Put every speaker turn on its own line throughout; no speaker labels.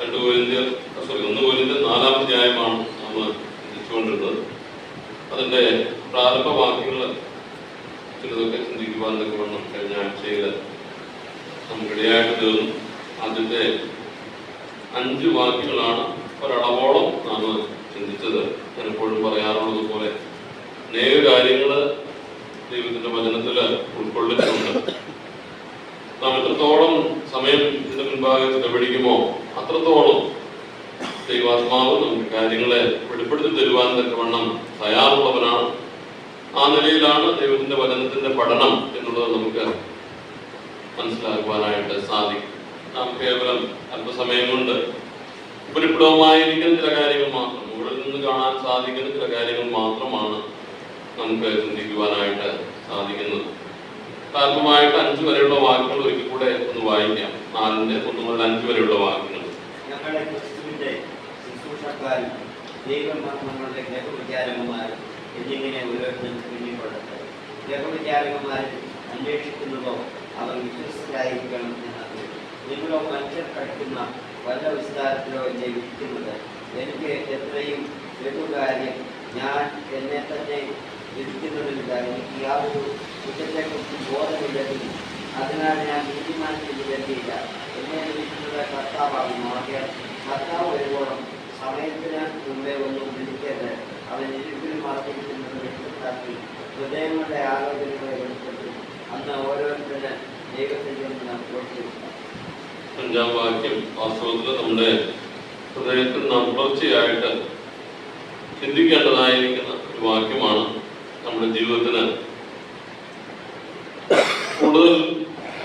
1 കൊരിന്ത്യർ 4-ാം അധ്യായമാണ് നാം ചിന്തിച്ചുകൊണ്ടിരുന്നത്. അതിൻ്റെ പ്രാരംഭ വാക്യങ്ങൾ ചിലതൊക്കെ ചിന്തിക്കുവാൻ വേണം. കഴിഞ്ഞ ആഴ്ചയിൽ നമുക്കിടയായിട്ട് തീർന്നു. ആദ്യത്തെ 5 വാക്യങ്ങളാണ് ഒരളവോളം നാം ചിന്തിച്ചത്. ഞാൻ എപ്പോഴും പറയാറുള്ളത് പോലെ അനേക കാര്യങ്ങൾ ദൈവത്തിൻ്റെ വചനത്തിൽ ഉൾക്കൊള്ളിച്ചിട്ടുണ്ട്. നാം എത്രത്തോളം സമയം ഇതിന്റെ മുൻപാകെ ചെലവഴിക്കുമോ അത്രത്തോളം ദൈവാത്മാവ് നമുക്ക് കാര്യങ്ങളെ വെളിപ്പെടുത്തി തരുവാൻ തക്കവണ്ണം തയ്യാറുള്ളവനാണ്. ആ നിലയിലാണ് ദൈവത്തിന്റെ വചനത്തിന്റെ പഠനം എന്നുള്ളത് നമുക്ക് മനസ്സിലാക്കുവാനായിട്ട് സാധിക്കും. നാം കേവലം അല്പസമയം കൊണ്ട് ഉപരിപ്ലവമായിരിക്കുന്ന ചില കാര്യങ്ങൾ മാത്രം, മുകളിൽ നിന്ന് കാണാൻ സാധിക്കുന്ന ചില കാര്യങ്ങൾ മാത്രമാണ് നമുക്ക് ചിന്തിക്കുവാനായിട്ട് സാധിക്കുന്നത്. പ്രാരംഭമായിട്ട് 5 വരെയുള്ള വാക്യങ്ങൾ ഒരിക്കൽ കൂടെ ഒന്ന് വായിക്കാം. 4-ന്റെ 1 മുതൽ 5 വരെയുള്ള വാക്യങ്ങൾ.
ഞങ്ങളുടെ ക്രിസ്തുവിന്റെ ശുശ്രൂഷക്കാരും ദൈവമക്കളുടെ ഗ്രഹവിചാരകന്മാരും എന്നിങ്ങനെ ഓരോരുത്തരും പിന്നിക്കൊള്ളട്ടെ. ഗ്രഹവിചാരകന്മാർ അന്വേഷിക്കുന്നതോ അവർ വിശ്വസ്തരായിരിക്കണം എന്നത്. നിങ്ങളോ മനുഷ്യർ പഠിക്കുന്ന വല്ല വിസ്താരത്തിലോ എന്നെ വിധിക്കുന്നത്. എനിക്ക് എത്രയും ലഘുകാര്യം ഞാൻ എന്നെ തന്നെ വിധിക്കുന്നതില്ല. എനിക്ക് യാതൊരു കുറ്റത്തെക്കുറിച്ച് ബോധമില്ലെങ്കിലും അതിനാൽ ഞാൻ നീതിമാനത്തിൽ വരുത്തിയില്ല. എന്നെ വിധിക്കുന്നത് കർത്താവാകുന്നു. ആകയാൽ കർത്താവ് വരുവോളം സമയത്തിന് മുമ്പേ ഒന്നും വിധിക്കരുത്. അവൻ ഇരുട്ടിലും മറന്നിരിക്കുന്നത് വ്യക്തമാക്കി ഹൃദയങ്ങളുടെ ആലോചനകളെ വെളിപ്പെടുത്തി അന്ന് ഓരോരുത്തരും ദൈവത്തിൽ നിന്ന് പ്രോത്സാഹിക്കും.
5-ാം വാക്യം വാസ്തവത്തിൽ നമ്മുടെ ഹൃദയത്തിൽ നാം തുടർച്ചയായിട്ട് ചിന്തിക്കേണ്ടതായിരിക്കുന്ന ഒരു വാക്യമാണ്. നമ്മുടെ ജീവിതത്തിന് കൂടുതൽ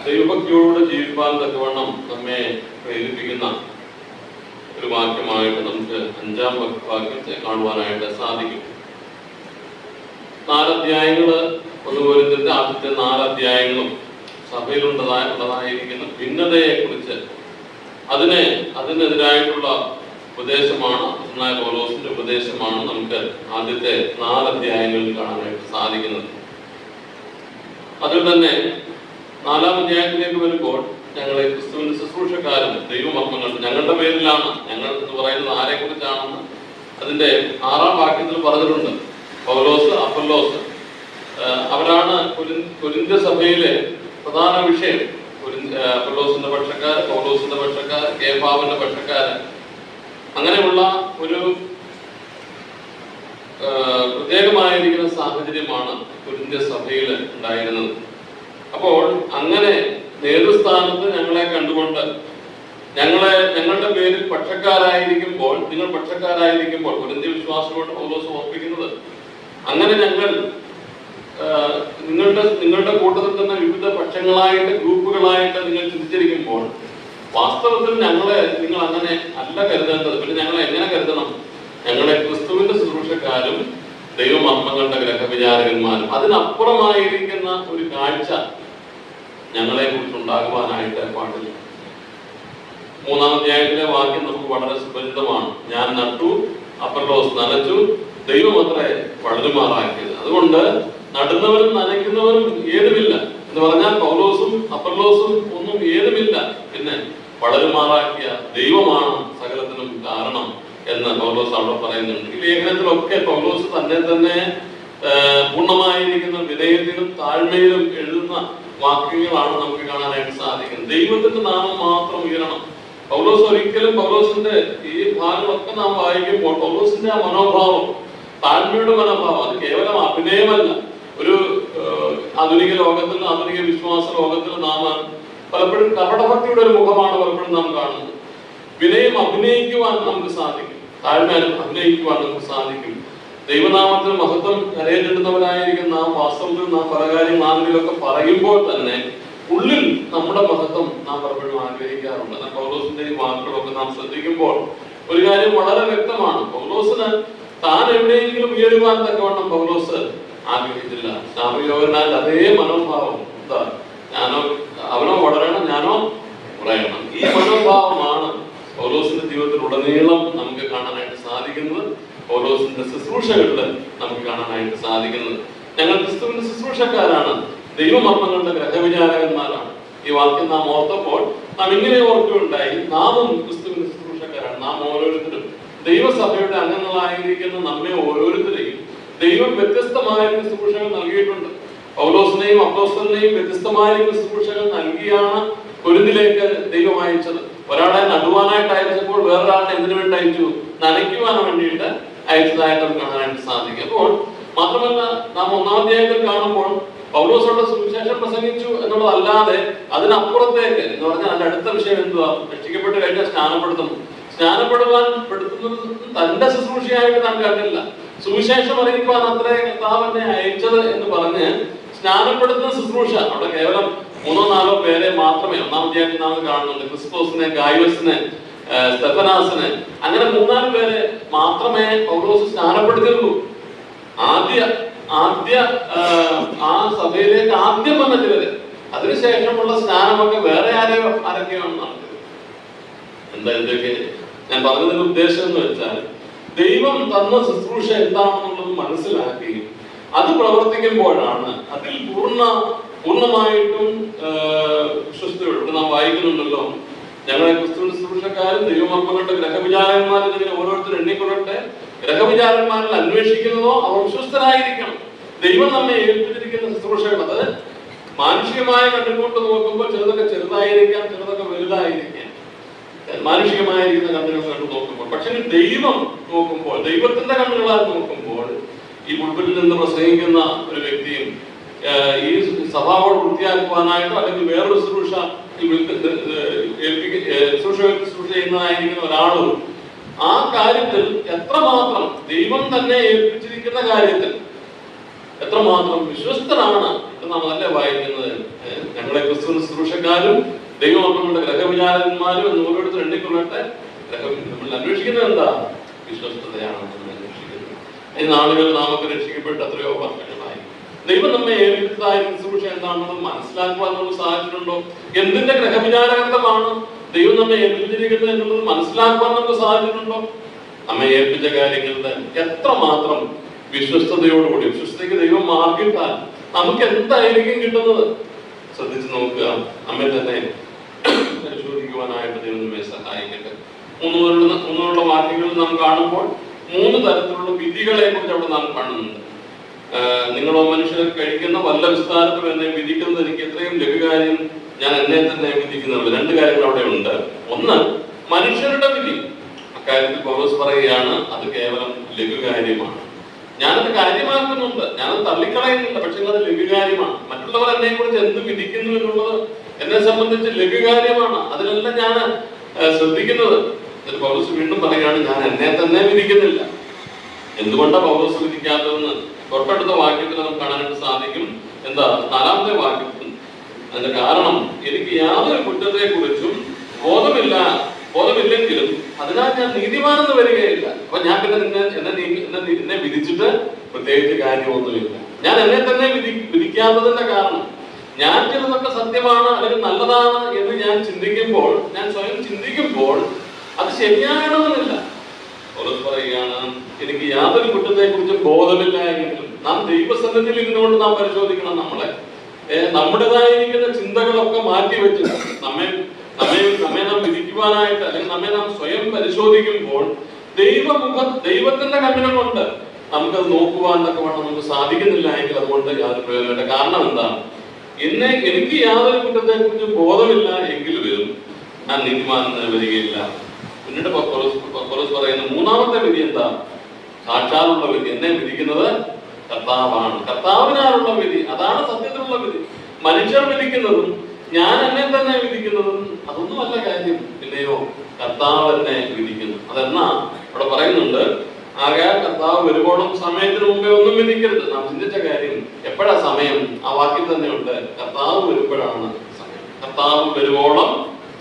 ദൈവഭക്തിയോട് ജീവിക്കാൻ തക്കവണ്ണം നമ്മെ പ്രേരിപ്പിക്കുന്ന ഒരു വാക്യമായിട്ട് നമുക്ക് 5-ാം വാക്യത്തെ കാണുവാനായിട്ട് സാധിക്കും. 4 അധ്യായങ്ങൾ 1 കൊരിന്ത്യരുടെ ആദ്യത്തെ 4 അധ്യായങ്ങളും സഭയിലുള്ളതായിരിക്കുന്ന ഭിന്നതയെ കുറിച്ച് അതിനെതിരായിട്ടുള്ള ഉപദേശമാണ്. പൗലോസിന്റെ ഉപദേശമാണ് നമുക്ക് ആദ്യത്തെ 4 അധ്യായങ്ങളിൽ കാണാനായിട്ട് സാധിക്കുന്നത്. അതിൽ തന്നെ 4-ാം അധ്യായത്തിലേക്ക് വരുമ്പോൾ ഞങ്ങളെ ക്രിസ്തുവിന്റെ ശുശ്രൂഷക്കാരും ദൈവമർമ്മങ്ങൾ ഞങ്ങളുടെ പേരിലാണ്. ഞങ്ങൾ എന്ന് പറയുന്നത് ആരെ കുറിച്ചാണെന്ന് അതിന്റെ 6-ാം വാക്യത്തിൽ പറഞ്ഞിട്ടുണ്ട്. പൗലോസ്, അപ്പൊല്ലോസ് അവരാണ് കൊരിന്ത്യ സഭയിലെ പ്രധാന വിഷയം. അപ്പൊല്ലോസിന്റെ പക്ഷക്കാര്, പൗലോസിന്റെ പക്ഷക്കാര്, കേഫാവിന്റെ പക്ഷക്കാര്, അങ്ങനെയുള്ള ഒരു പ്രത്യേകമായിരിക്കുന്ന സാഹചര്യമാണ് കൊരിന്ത്യ സഭയിൽ ഉണ്ടായിരുന്നത്. അപ്പോൾ അങ്ങനെ നേതൃസ്ഥാനത്ത് ഞങ്ങളെ കണ്ടുകൊണ്ട് ഞങ്ങളുടെ പേരിൽ പക്ഷക്കാരായിരിക്കുമ്പോൾ, നിങ്ങൾ പക്ഷക്കാരായിരിക്കുമ്പോൾ, കൊരിന്ത്യ വിശ്വാസത്തോട് പൗലോസ് ഓർപ്പിക്കുന്നത് അങ്ങനെ ഞങ്ങൾ നിങ്ങളുടെ കൂട്ടത്തിൽ തന്നെ വിവിധ പക്ഷങ്ങളായിട്ട് ഗ്രൂപ്പുകളായിട്ട് നിങ്ങൾ ചിന്തിച്ചിരിക്കുമ്പോൾ വാസ്തവത്തിൽ നിങ്ങൾ അങ്ങനെ അല്ല കരുതേണ്ടത്. പിന്നെ ഞങ്ങളെ എങ്ങനെ കരുതണം? ഞങ്ങളെ ക്രിസ്തുവിന്റെ ശുശ്രൂഷക്കാരും ദൈവമർമ്മങ്ങളുടെ ഗ്രഹവിചാരകന്മാരും. അതിനപ്പുറമായിരിക്കുന്ന ഒരു കാഴ്ച ഞങ്ങളെ കുറിച്ചുണ്ടാകുവാനായിട്ട് പാടില്ല. 3-ാം അധ്യായത്തിലെ വാക്യം നമുക്ക് വളരെ സുപരിചിതമാണ്. ഞാൻ നട്ടു, അപ്പൊല്ലോസ് നനച്ചു, ദൈവം അത്രേ വളരുമാറാക്കിയത്. അതുകൊണ്ട് നടുന്നവരും നനയ്ക്കുന്നവരും ഏതുമില്ല എന്ന് പറഞ്ഞാൽ പൗലോസും അപ്പൊല്ലോസും ഒന്നും ഏതുമില്ല. പിന്നെ വളരുമാറാക്കിയ ദൈവമാണ് സകലത്തിനും കാരണം എന്ന് പൗലോസ് അവിടെ പറയുന്നുണ്ട്. ഈ ലേഖനത്തിലൊക്കെ പൗലോസ് തന്നെ പൂർണ്ണമായിരിക്കുന്ന വിനയത്തിലും താഴ്മയിലും എഴുതുന്ന വാക്യങ്ങളാണ് നമുക്ക് കാണാനായിട്ട് സാധിക്കുന്നത്. ദൈവത്തിന്റെ നാമം മാത്രം ഉയരണം. പൗലോസിന്റെ ഈ ഭാഗങ്ങളൊക്കെ നാം വായിക്കുമ്പോൾ പൗലോസിന്റെ ആ മനോഭാവം, താഴ്മയുടെ മനോഭാവം, അത് കേവലം അഭിനയമല്ല. ഒരു ആധുനിക ലോകത്തിൽ, ആധുനിക വിശ്വാസ ലോകത്തിൽ നാം പലപ്പോഴും കപടഭക്തിയുടെ ഒരു മുഖമാണ് പലപ്പോഴും നാം കാണുന്നത്. വിനയം അഭിനയിക്കുവാൻ നമുക്ക് സാധിക്കും, താഴ്മ അഭിനയിക്കുവാൻ നമുക്ക് സാധിക്കും. ദൈവനാമത്തിന് മഹത്വം കരയേണ്ടിടുന്നവരായിരിക്കും നാം. വാസ്തവത്തിൽ നാം പല കാര്യങ്ങൾ ആളുകളൊക്കെ പറയുമ്പോൾ തന്നെ ഉള്ളിൽ നമ്മുടെ മഹത്വം നാം പലപ്പോഴും ആഗ്രഹിക്കാറുണ്ട്. പൗലോസിന്റെ ഈ വാക്കുകളൊക്കെ നാം ശ്രദ്ധിക്കുമ്പോൾ ഒരു കാര്യം വളരെ വ്യക്തമാണ്. പൗലോസിന് താൻ എവിടെയെങ്കിലും ഉയരുവാൻ തക്കവണ്ണം പൗലോസ് ആഗ്രഹിച്ചില്ല. സ്നാപകയോഹന്നാൻ അതേ മനോഭാവം. എന്താ? അവനോ വളരണം, ഞാനോ കുറയണം. ഈ മനോഭാവമാണ് പൗലോസിന്റെ ജീവിതത്തിൽ ഉടനീളം നമുക്ക് കാണാനായിട്ട് സാധിക്കുന്നത്. പൗലോസിന്റെ ശുശ്രൂഷകളിൽ നമുക്ക് കാണാനായിട്ട് സാധിക്കുന്നത്. ഞങ്ങൾ ക്രിസ്തുവിന്റെ ശുശ്രൂഷക്കാരാണ്, ദൈവമർമ്മങ്ങളുടെ ഗ്രഹവിചാരകന്മാരാണ്. ഈ വാക്യം നാം ഓർത്തപ്പോൾ നാം ഇങ്ങനെ ഓർക്കുകയുണ്ടായി, നാമും ക്രിസ്തുവിന്റെ ശുശ്രൂഷക്കാരാണ്. നാം ഓരോരുത്തരും ദൈവസഭയുടെ അംഗങ്ങളായിരിക്കുന്ന നമ്മെ ഓരോരുത്തരെയും ദൈവം വ്യത്യസ്തമായ ശുശ്രൂഷകൾ നൽകിയിട്ടുണ്ട്. പൗലോസിനെയും അപ്പോസ്തലനെയും വ്യത്യസ്തമായ ശുശ്രൂഷകൾ നൽകിയാണ് കൊരിന്തിലേക്ക് ദൈവം അയച്ചത്. ഒരാളെ നടുവാനായിട്ട് അയച്ചപ്പോൾ വേറൊരാളെ എന്തിനു വേണ്ടി അയച്ചു? നനയ്ക്കുവാൻ വേണ്ടിയിട്ട് അയച്ചതായിട്ട് നമുക്ക് കാണാനായിട്ട് സാധിക്കും. അപ്പോൾ മാത്രമല്ല, നാം 1-ാം അധ്യായത്തിൽ കാണുമ്പോൾ പൗലോസുള്ള സുവിശേഷം പ്രസംഗിച്ചു എന്നുള്ളതല്ലാതെ അതിനപ്പുറത്തേക്ക് എന്ന് പറഞ്ഞാൽ അതിന്റെ അടുത്ത വിഷയം എന്തുവാ? രക്ഷിക്കപ്പെട്ട് കഴിഞ്ഞാൽ സ്നാനപ്പെടുവാൻ പെടുത്തുന്നത് തന്റെ ശുശ്രൂഷയായിട്ട് താൻ കണ്ടില്ല. സുവിശേഷം അറിയിക്കുവാൻ അത്രേ കർത്താവിനെ അയച്ചത് എന്ന് പറഞ്ഞ് സ്നാനപ്പെടുത്തുന്ന ശുശ്രൂഷ അവിടെ കേവലം 3-4 പേരെ മാത്രമേ 1-ാം അധ്യായത്തിൽ നാം കാണുന്നുണ്ട്. ക്രിസ്തോസിനെ, ഗായിവസിനെ, സ്തെഫനാസിനെ, അങ്ങനെ 3-4 പേരെ മാത്രമേ പൗലോസ് സ്നാനപ്പെടുത്തിയുള്ളൂ. ആദ്യ ആ സഭയിലേക്ക് ആദ്യം വന്ന ചിലര്, അതിനുശേഷമുള്ള സ്നാനമൊക്കെ വേറെ ആരൊക്കെയാണ് നടത്തിയത്. എന്താ ഇതൊക്കെ ഞാൻ പറഞ്ഞതിന്റെ ഉദ്ദേശം എന്ന് വെച്ചാൽ, ദൈവം തന്ന ശുശ്രൂഷ എന്താണെന്നുള്ളത് മനസ്സിലാക്കി അത് പ്രവർത്തിക്കുമ്പോഴാണ് അതിൽ പൂർണ്ണമായിട്ടും വിശ്വസ്തയോട് നാം വായിക്കുന്നുണ്ടല്ലോ, ഞങ്ങളെ ക്രിസ്തുവിന്റെ ശുശ്രൂഷക്കാരും ദൈവമക്കളുടെ ഗ്രഹവിചാരന്മാരും ഇങ്ങനെ ഓരോരുത്തരും എണ്ണിക്കൊള്ളട്ടെ. ഗ്രഹവിചാരന്മാരിൽ അന്വേഷിക്കുന്നതോ അവർ വിശ്വസ്തരായിരിക്കണം. ദൈവം നമ്മെ ഏൽപ്പിച്ചിരിക്കുന്ന ശുശ്രൂഷകൾ അത് മാനുഷികമായ കണ്ടുകൊണ്ട് നോക്കുമ്പോൾ ചിലതൊക്കെ ചെറുതായിരിക്കാം, ചിലതൊക്കെ വലുതായിരിക്കാം. മാനുഷികമായിരിക്കുന്ന കണ്ണുകൾ കണ്ടു നോക്കുമ്പോൾ, പക്ഷെ ദൈവം നോക്കുമ്പോൾ, ദൈവത്തിന്റെ കണ്ണുകളാൽ നോക്കുമ്പോൾ, ഈ മുൻപിൽ നിന്ന് പ്രസംഗിക്കുന്ന ഒരു വ്യക്തിയും ഈ സഭാവോട് വൃത്തിയാക്കുവാനായിട്ടോ അല്ലെങ്കിൽ വേറൊരു ശുശ്രൂഷ ശുശ്രൂഷ ചെയ്യുന്നതായിരിക്കുന്ന ഒരാളും ആ കാര്യത്തിൽ എത്രമാത്രം ദൈവം തന്നെ ഏൽപ്പിച്ചിരിക്കുന്ന കാര്യത്തിൽ എത്രമാത്രം വിശ്വസ്തനാണ് എന്ന് നാം നല്ല വായിക്കുന്നത്. ഞങ്ങളെ ക്രിസ്തു ശുശ്രൂഷക്കാരും ദൈവമക്കളുടെ ഗ്രഹവിചാരന്മാരും എന്ന് ഓരോരുത്തർ എണ്ണിക്കൊള്ളട്ടെ. നമ്മൾ അന്വേഷിക്കുന്നത് എന്താ? വിശ്വസ്തതയാണ് നമ്മൾ അന്വേഷിക്കുന്നത്. ഈ നാളുകൾ നാമൊക്കെ രക്ഷിക്കപ്പെട്ട് എത്രയോ വർഷങ്ങളായി. ദൈവം നമ്മെ ഏൽപ്പിച്ചതായ ശുശ്രൂഷ എന്താണെന്ന് മനസ്സിലാക്കുവാൻ നമുക്ക് സാധിച്ചിട്ടുണ്ടോ? എന്തിന്റെ ഗ്രഹവിചാരകത്വമാണ് ദൈവം നമ്മെ ഏൽപ്പിച്ചിരിക്കുന്നത് എന്നുള്ളത് മനസ്സിലാക്കുവാൻ നമുക്ക് സാധിച്ചിട്ടുണ്ടോ? നമ്മെ ഏൽപ്പിച്ച കാര്യങ്ങളുടെ എത്രമാത്രം വിശ്വസ്തയോടുകൂടി, വിശ്വസ്തയ്ക്ക് ദൈവം മാർഗിട്ടാൽ നമുക്ക് എന്തായിരിക്കും കിട്ടുന്നത്? ശ്രദ്ധിച്ചു നോക്കുക. നമ്മെ തന്നെ പരിശോധിക്കുവാനായിട്ട് ദൈവം നമ്മെ സഹായിക്കട്ടെ. മൂന്നുള്ള വാക്യങ്ങളിൽ നാം കാണുമ്പോൾ 3 തരത്തിലുള്ള വിധികളെ കുറിച്ച് അവിടെ നാം കാണുന്നുണ്ട്. നിങ്ങളോ മനുഷ്യർ കഴിക്കുന്ന വല്ല വിസ്താരത്തിൽ എന്നെ വിധിക്കുന്നത് എനിക്ക് എത്രയും ലഘുകാര്യം, ഞാൻ എന്നെ തന്നെ വിധിക്കുന്നുള്ളൂ. 2 കാര്യങ്ങൾ അവിടെ ഉണ്ട്. ഒന്ന്, മനുഷ്യരുടെ വിധി. അക്കാര്യത്തിൽ പൗലോസ് പറയുകയാണ് അത് കേവലം ലഘുകാര്യമാണ്. ഞാനത് കാര്യമാക്കുന്നുണ്ട്, ഞാനത് തള്ളിക്കളയുന്നില്ല, പക്ഷെ അത് ലഘുകാര്യമാണ്. മറ്റുള്ളവർ എന്നെ കുറിച്ച് എന്ത് വിധിക്കുന്നു എന്നുള്ളത് എന്നെ സംബന്ധിച്ച് ലഘുകാര്യമാണ്. അതിലല്ല ഞാൻ ശ്രദ്ധിക്കുന്നത്. പൗലോസ് വീണ്ടും പറയുകയാണ് ഞാൻ എന്നെ തന്നെ വിധിക്കുന്നില്ല. എന്തുകൊണ്ടാണ് പൗലോസ് വിധിക്കാത്തതെന്ന് തൊട്ടടുത്ത വാക്യത്തിൽ നമുക്ക് കാണാനായിട്ട് സാധിക്കും. എന്താ? 4-ാമത്തെ വാക്യത്തിൽ അതിന്റെ കാരണം, എനിക്ക് യാതൊരു കുറ്റത്തെ കുറിച്ചും ബോധമില്ലെങ്കിലും അതിനാൽ ഞാൻ നീതിമാനെന്ന് വരികയില്ല. അപ്പൊ ഞാൻ പിന്നെ എന്നെ വിധിച്ചിട്ട് പ്രത്യേകിച്ച് കാര്യമൊന്നുമില്ല. ഞാൻ എന്നെ തന്നെ വിധിക്കാത്തതിന്റെ കാരണം, ഞാൻ ചിലതൊക്കെ സത്യമാണ് അല്ലെങ്കിൽ നല്ലതാണ് എന്ന് ഞാൻ ചിന്തിക്കുമ്പോൾ, ഞാൻ സ്വയം ചിന്തിക്കുമ്പോൾ അത് ശരിയാകണമെന്നില്ല. പൗലോസ് പറയുകയാണ് എനിക്ക് യാതൊരു കുറ്റത്തെ കുറിച്ചും ബോധമില്ല എങ്കിലും. നാം ദൈവസന്നിധിയിൽ ഇരുന്നുകൊണ്ട് നാം പരിശോധിക്കണം. നമ്മുടേതായിരിക്കുന്ന ചിന്തകളൊക്കെ മാറ്റി വെച്ച് നമ്മെ നാം വിധിക്കുവാനായിട്ട് അല്ലെങ്കിൽ നമ്മെ നാം സ്വയം പരിശോധിക്കുമ്പോൾ ദൈവത്തിന്റെ കണ്ണുകൾ കൊണ്ട് നമുക്കത് നോക്കുവാൻ നമുക്ക് സാധിക്കുന്നില്ല എങ്കിൽ അതുകൊണ്ട് യാതൊരു പ്രയോജനമില്ല. കാരണം എന്താണ്? എനിക്ക് യാതൊരു കുറ്റത്തെ കുറിച്ച് ബോധമില്ല എങ്കിൽ വരും ഞാൻ നീതിമാൻ വരികയില്ല. പിന്നീട് പൗലോസ് പറയുന്ന 3-ാമത്തെ വിധി എന്താ? സാക്ഷാലുള്ള വിധി. എന്നെ വിധിക്കുന്നത് കർത്താവാണ്. കർത്താവിനാലുള്ള വിധി, അതാണ് സത്യത്തിലുള്ള വിധി. മനുഷ്യർ വിധിക്കുന്നതും ഞാൻ എന്നെ തന്നെ വിധിക്കുന്നതും അതൊന്നുമല്ല കാര്യം. പിന്നെയോ കർത്താവ് എന്നെ വിധിക്കുന്നു. അതെന്നാ അവിടെ പറയുന്നുണ്ട്. ആകയാൽ കർത്താവ് വരുവോളം സമയത്തിന് മുമ്പേ ഒന്നും വിധിക്കരുത്. നാം ചിന്തിച്ച കാര്യം എപ്പോഴാ സമയം? ആ വാക്യം തന്നെ ഉണ്ട്. കർത്താവ് വരുമ്പോഴാണ് സമയം. കർത്താവ് വരുവോളം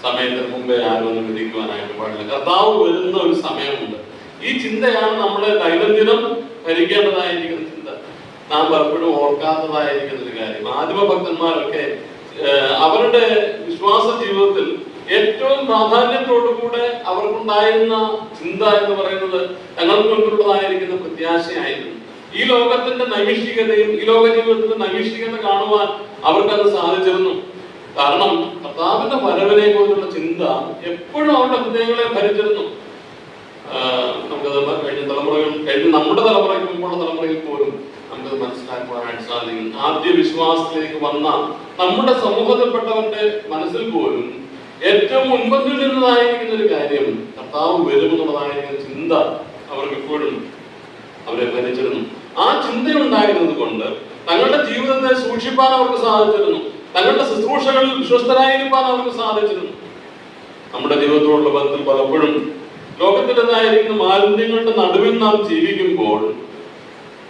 സമയത്തിന് മുമ്പേ ആരും ഒന്നും വിധിക്കുവാനായിട്ട് പാടില്ല. കർത്താവ് വരുന്ന ഒരു സമയമുണ്ട്. ഈ ചിന്തയാണ് നമ്മളെ ദൈനംദിനം ഭരിക്കേണ്ടതായിരിക്കുന്ന ചിന്ത. നാം പലപ്പോഴും ഓർക്കാത്തതായിരിക്കുന്ന ഒരു കാര്യം. ആദിമഭക്തന്മാരൊക്കെ അവരുടെ വിശ്വാസ ജീവിതത്തിൽ ഏറ്റവും പ്രാധാന്യത്തോടുകൂടെ അവർക്കുണ്ടായിരുന്ന ചിന്ത എന്ന് പറയുന്നത് തങ്ങൾക്ക് മുൻപുള്ളതായിരിക്കുന്ന പ്രത്യാശയായിരുന്നു. ഈ ലോകത്തിന്റെ നൈമിഷികതയും ഈ ലോക ജീവിതത്തിന്റെ നൈമിഷികത കാണുവാൻ അവർക്കത് സാധിച്ചിരുന്നു. കാരണം കർത്താവിന്റെ വരവിനെ കുറിച്ചുള്ള ചിന്ത എപ്പോഴും അവരുടെ ഹൃദയങ്ങളെ ഭരിച്ചിരുന്നു. നമുക്കത് കഴിഞ്ഞ നമ്മുടെ തലമുറയ്ക്ക് മുമ്പുള്ള തലമുറയിൽ പോലും നമുക്കത് മനസ്സിലാക്കുവാനായിട്ട് സാധിക്കും. ആദ്യ വിശ്വാസത്തിലേക്ക് വന്ന നമ്മുടെ സമൂഹത്തിൽപ്പെട്ടവരുടെ മനസ്സിൽ പോലും ഏറ്റവും മുൻപന്തിൽ നിന്നതായിരിക്കുന്ന ഒരു കാര്യം കർത്താവ് വരുമെന്നുള്ളതായിരിക്കുന്ന ചിന്ത അവർക്ക് എപ്പോഴും അവരെ ഭരിച്ചിരുന്നു. ആ ചിന്തയുണ്ടായിരുന്നത് കൊണ്ട് തങ്ങളുടെ ജീവിതത്തെ സൂക്ഷിപ്പാൻ അവർക്ക് സാധിച്ചിരുന്നു. തങ്ങളുടെ ശുശ്രൂഷകളിൽ വിശ്വസ്തരായിരിക്കാൻ അവർക്ക് സാധിച്ചിരുന്നു. നമ്മുടെ ജീവിതത്തോടുള്ള ബന്ധത്തിൽ പലപ്പോഴും ലോകത്തിൻ്റെതായിരിക്കുന്ന മാലിന്യങ്ങളുടെ നടുവിൽ നാം ജീവിക്കുമ്പോൾ